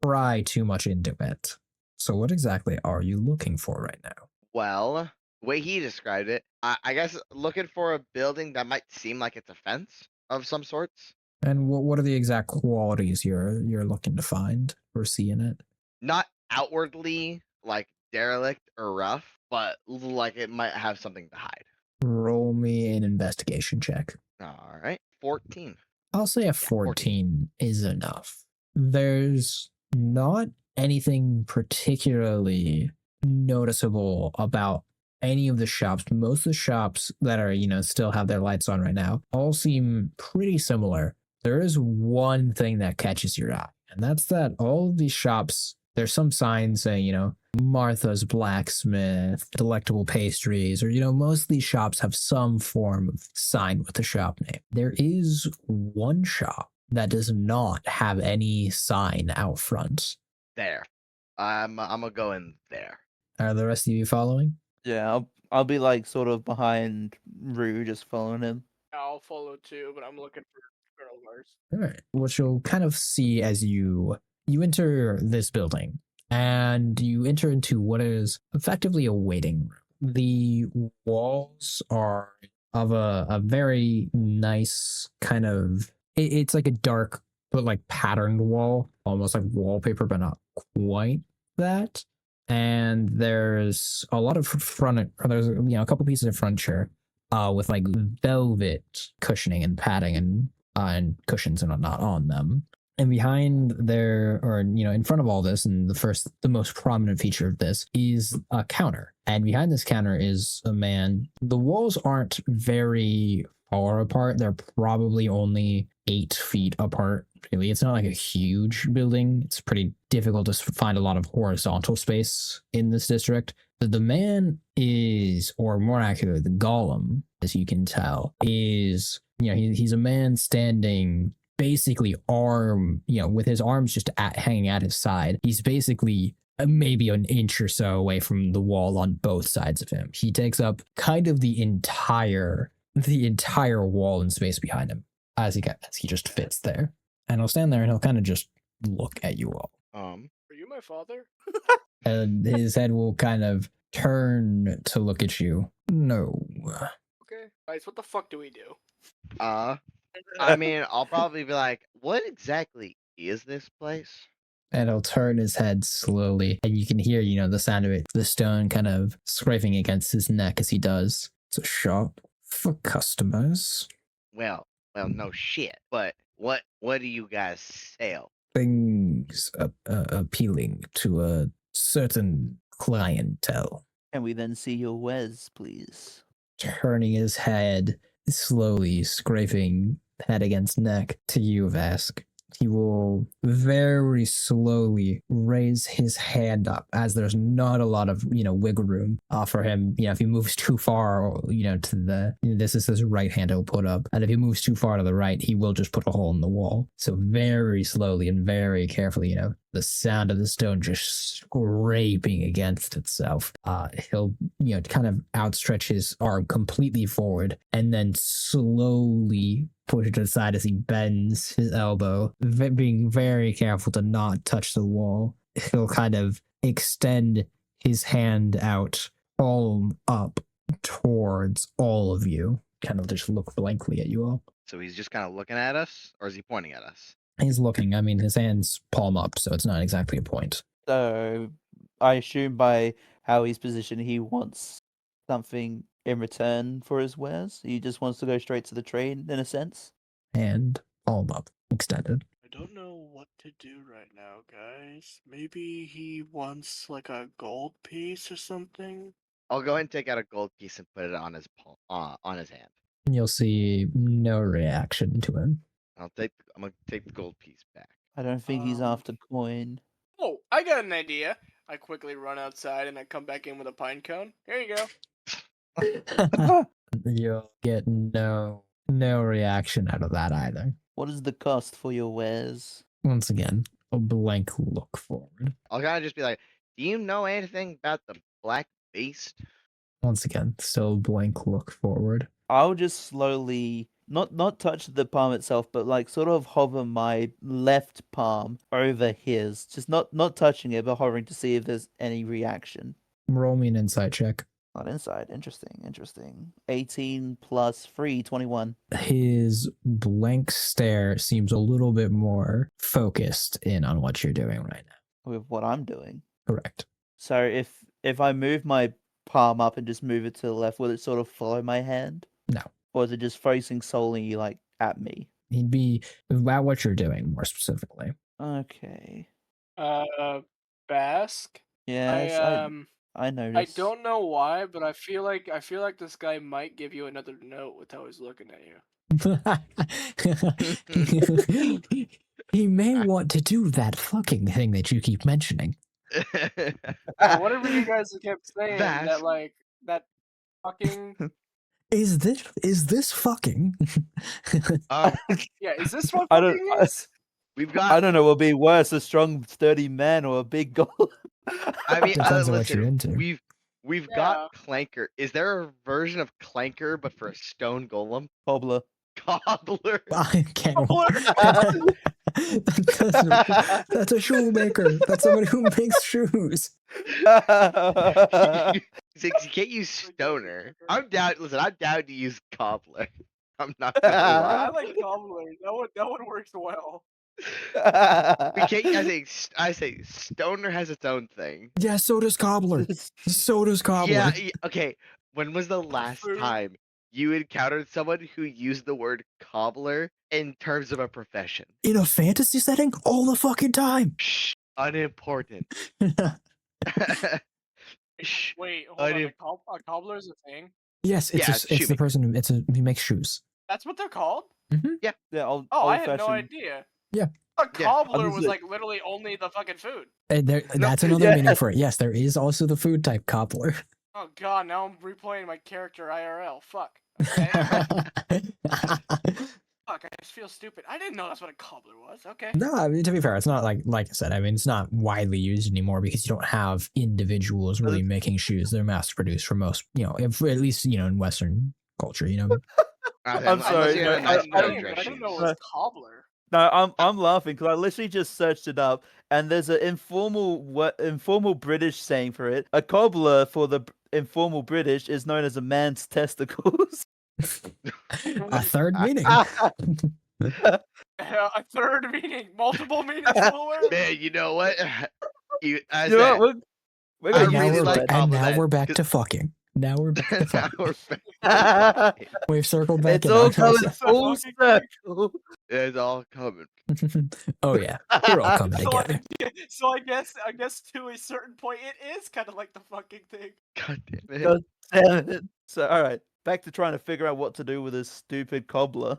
pry too much into it. So what exactly are you looking for right now? Well, the way he described it, I guess looking for a building that might seem like it's a fence of some sorts. And what are the exact qualities you're looking to find or see in it? Not outwardly like derelict or rough, but like it might have something to hide. Roll me an investigation check. All right. 14. I'll say a 14 is enough. There's not anything particularly noticeable about any of the shops. Most of the shops that are, still have their lights on right now all seem pretty similar. There is one thing that catches your eye, and that's that all of these shops, there's some signs saying, Martha's Blacksmith, Delectable Pastries, or, most of these shops have some form of sign with the shop name. There is one shop that does not have any sign out front. There. I'm gonna go in there. Are the rest of you following? Yeah, I'll be like sort of behind Rue, just following him. I'll follow too, but I'm looking for granola bars. All right. What you'll kind of see as you enter this building, and you enter into what is effectively a waiting room. The walls are of a very nice kind of, it's like a dark but like patterned wall, almost like wallpaper, but not quite that. And there's a lot of there's a couple pieces of furniture with like velvet cushioning and padding and cushions and whatnot on them. And behind there, or in front of all this, and the most prominent feature of this is a counter. And behind this counter is a man. The walls aren't very far apart. They're probably only 8 feet apart. Really, it's not like a huge building. It's pretty difficult to find a lot of horizontal space in this district. But the man is, or more accurately, the golem, as you can tell, is, he's a man standing basically with his arms just hanging at his side. He's basically maybe an inch or so away from the wall on both sides of him. He takes up kind of the entire wall and space behind him as he just fits there. And he'll stand there and he'll kind of just look at you all. Are you my father? And his head will kind of turn to look at you. No. Okay. Guys, what the fuck do we do? I mean, I'll probably be like, what exactly is this place? And he'll turn his head slowly, and you can hear, the sound of it, the stone kind of scraping against his neck as he does. It's a shop for customers. Well, no shit. But what do you guys sell? Things appealing to a certain clientele. Can we then see your wares, please? Turning his head slowly, scraping head against neck to you, Vask. He will very slowly raise his hand up as there's not a lot of, wiggle room for him. If he moves too far, to this is his right hand he'll put up. And if he moves too far to the right, he will just put a hole in the wall. So very slowly and very carefully, the sound of the stone just scraping against itself. He'll, kind of outstretch his arm completely forward and then slowly push it aside as he bends his elbow, being very careful to not touch the wall. He'll kind of extend his hand out, palm up towards all of you, kind of just look blankly at you all. So he's just kind of looking at us, or is he pointing at us? He's looking. I mean, his hand's palm up, so it's not exactly a point. So I assume by how he's positioned, he wants something in return for his wares. He just wants to go straight to the trade, in a sense. And palm up, extended. I don't know what to do right now, guys. Maybe he wants like a gold piece or something. I'll go ahead and take out a gold piece and put it on his on his hand. You'll see no reaction to him. I'm gonna take the gold piece back. I don't think he's after coin. Oh, I got an idea. I quickly run outside and I come back in with a pine cone. Here you go. You'll get no reaction out of that either. What is the cost for your wares? Once again, a blank look forward. I'll kind of just be like, do you know anything about the Black Beast? Once again, still blank look forward. I'll just slowly, not touch the palm itself, but like sort of hover my left palm over his. Just not touching it, but hovering to see if there's any reaction. Roll me an insight check. Not inside. Interesting. 18 plus 3, 21. His blank stare seems a little bit more focused in on what you're doing right now. With what I'm doing. Correct. So if I move my palm up and just move it to the left, will it sort of follow my hand? No. Or is it just focusing solely like at me? He'd be about what you're doing more specifically. Okay. Bask. Yes, I I noticed. don't know why, but I feel like this guy might give you another note with how he's looking at you. He may want to do that fucking thing that you keep mentioning. Whatever you guys kept saying, Bask. that fucking Is this fucking? yeah, is this what I don't- fucking is? We've got. I don't know. Will be worse, a strong, sturdy man or a big goal. I mean, Depends on what you're listen. into. We've got Clanker. Is there a version of Clanker but for a stone golem? Cobbler. Cobbler. I can't. That's a shoemaker. That's somebody who makes shoes. You can't use stoner. I'm down. Listen, I'm down to use cobbler. I'm not gonna I lie. like cobbler. That one works well. We can't. I say stoner has its own thing. Yeah, so does cobbler. So does cobbler. Yeah. Okay. When was the last Food. time you encountered someone who used the word cobbler in terms of a profession? In a fantasy setting, all the fucking time. Shh. Unimportant. Shh. Wait, hold I on. didn't- A cobbler is a thing. Yes, it's Yeah, it's it's the person who he makes shoes. That's what they're called. Yeah, old, Oh, I had no old-fashioned. idea. Yeah. A cobbler was Understood. like literally only the fucking food. That's another Yeah. meaning for it. Yes, there is also the food type cobbler. Oh god, now I'm replaying my character IRL. Fuck. Okay. Fuck, I just feel stupid. I didn't know that's what a cobbler was. Okay. No, I mean, to be fair, it's not like I said. I mean, it's not widely used anymore because you don't have individuals really making shoes. They're mass produced for most, at least in Western culture. I'm sorry, Unless you're but a I- nice I pair of don't- dress I didn't know it shoes. was cobbler. No, I'm laughing because I literally just searched it up, and there's an informal British saying for it. A cobbler for the informal British is known as a man's testicles. A third meaning. A third meaning, multiple meanings for the word. Man, you know what? You, I You know said, what, we're I gonna really use we're like that. cobbler now then, we're back 'cause- to fucking. Now we're back to now fucking. we're back. We've circled back. It's in all on coming us. full circle. It's all coming. Oh yeah, we're all coming So together. so I guess to a certain point, it is kind of like the fucking thing. God damn it. God damn it. So, all right, back to trying to figure out what to do with this stupid cobbler.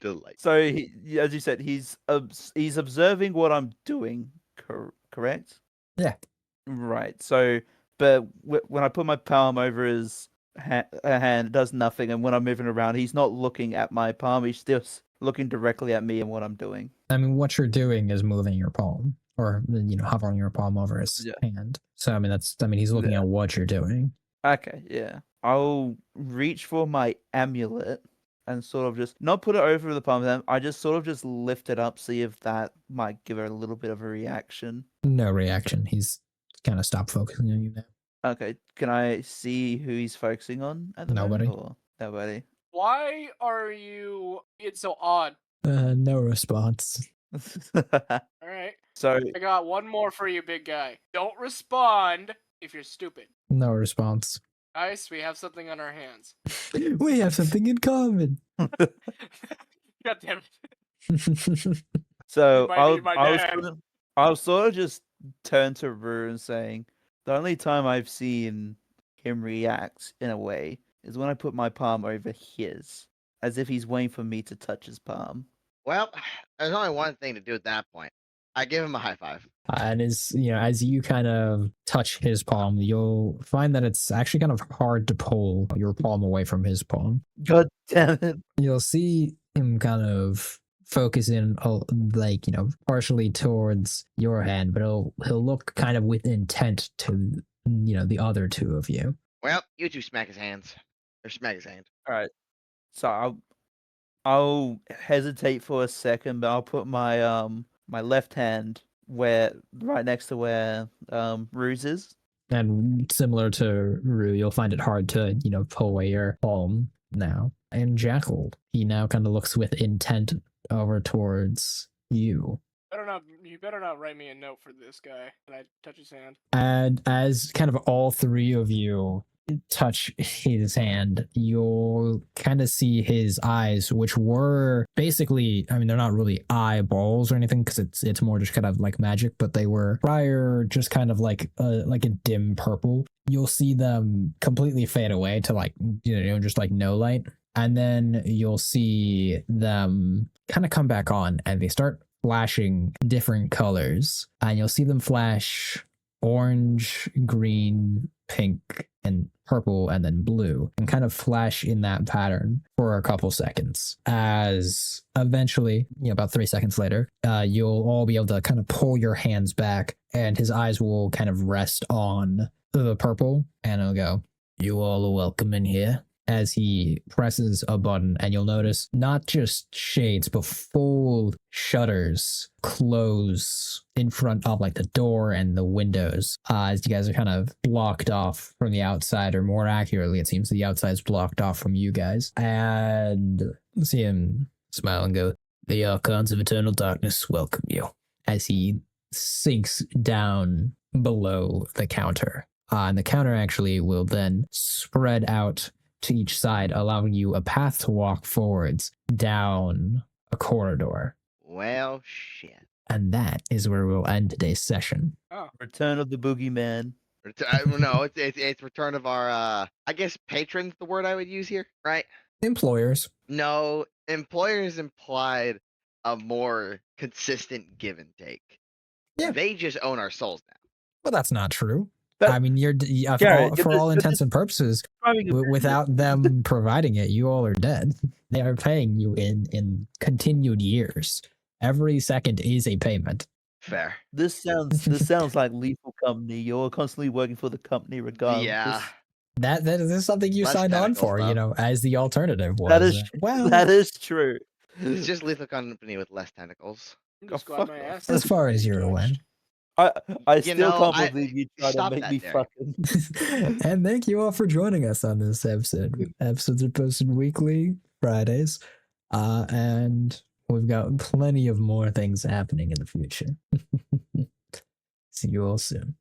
Delight. So as you said, he's observing what I'm doing. Correct? Yeah. Right. So, but when I put my palm over his hand, it does nothing, and when I'm moving around, he's not looking at my palm. He's just looking directly at me and what I'm doing. I mean, what you're doing is moving your palm, or hovering your palm over his hand. So I mean, he's looking Yeah. at what you're doing. Okay, yeah. I'll reach for my amulet and sort of just not put it over the palm of them. I just sort of just lift it up, see if that might give her a little bit of a reaction. No reaction. He's kind of stopped focusing on you now. Okay, can I see who he's focusing on at the Nobody. moment? Or nobody. Why are you being so odd? No response. All right, So I got one more for you, big guy. Don't respond if you're stupid. No response. Nice, we have something on our hands. We have something in common. God damn it. So You might need my I was dad. I'll sort of just turn to Rue and saying, the only time I've seen him react in a way is when I put my palm over his, as if he's waiting for me to touch his palm. Well, there's only one thing to do at that point. I give him a high five. And as you kind of touch his palm, you'll find that it's actually kind of hard to pull your palm away from his palm. God damn it. You'll see him kind of focus in, partially towards your hand, but he'll look kind of with intent to, the other two of you. Well, you two smack his hands. Or smack his hand. All right. So I'll hesitate for a second, but I'll put my my left hand right next to where Ruse is. And similar to Rue, you'll find it hard to, pull away your palm now. And Jackal, he now kind of looks with intent over towards you. You better not write me a note for this guy. And I touch his hand. And as kind of all three of you touch his hand, you'll kind of see his eyes, which were basically, I mean, they're not really eyeballs or anything because it's more just kind of like magic, but they were prior just kind of like a dim purple. You'll see them completely fade away to just like no light, and then you'll see them kind of come back on, and they start flashing different colors, and you'll see them flash orange, green, pink, and purple, and then blue, and kind of flash in that pattern for a couple seconds. As eventually, about 3 seconds later, you'll all be able to kind of pull your hands back, and his eyes will kind of rest on the purple, and it'll go, "You all are welcome in here. as he presses a button, and you'll notice not just shades, but full shutters close in front of like the door and the windows, as you guys are kind of blocked off from the outside, or more accurately, it seems the outside's blocked off from you guys. And see him smile and go, "The Archons of Eternal Darkness welcome you," as he sinks down below the counter. And the counter actually will then spread out to each side, allowing you a path to walk forwards down a corridor. Well, shit. And that is where we'll end today's session. Oh, Return of the Boogeyman. No, it's return of our I guess patron's the word I would use here, right? Employers. No, employers implied a more consistent give and take. Yeah. They just own our souls now. Well, that's not true. That- I mean, Garrett, for all intents and purposes, Describing a without them providing it, you all are dead. They are paying you in continued years. Every second is a payment. Fair. This sounds like Lethal Company. You're constantly working for the company regardless. Yeah. That is something you Less signed on technical for, stuff. as the alternative was. That is well, that is true. It's just Lethal Company with less tentacles. I'm just Oh, glad fuck my off. ass. as is far as being you're aware. touched. I You still know, can't believe you tried to stop make that, me Derek. fucking. And thank you all for joining us on this episode. Episodes are posted weekly, Fridays. And we've got plenty of more things happening in the future. See you all soon.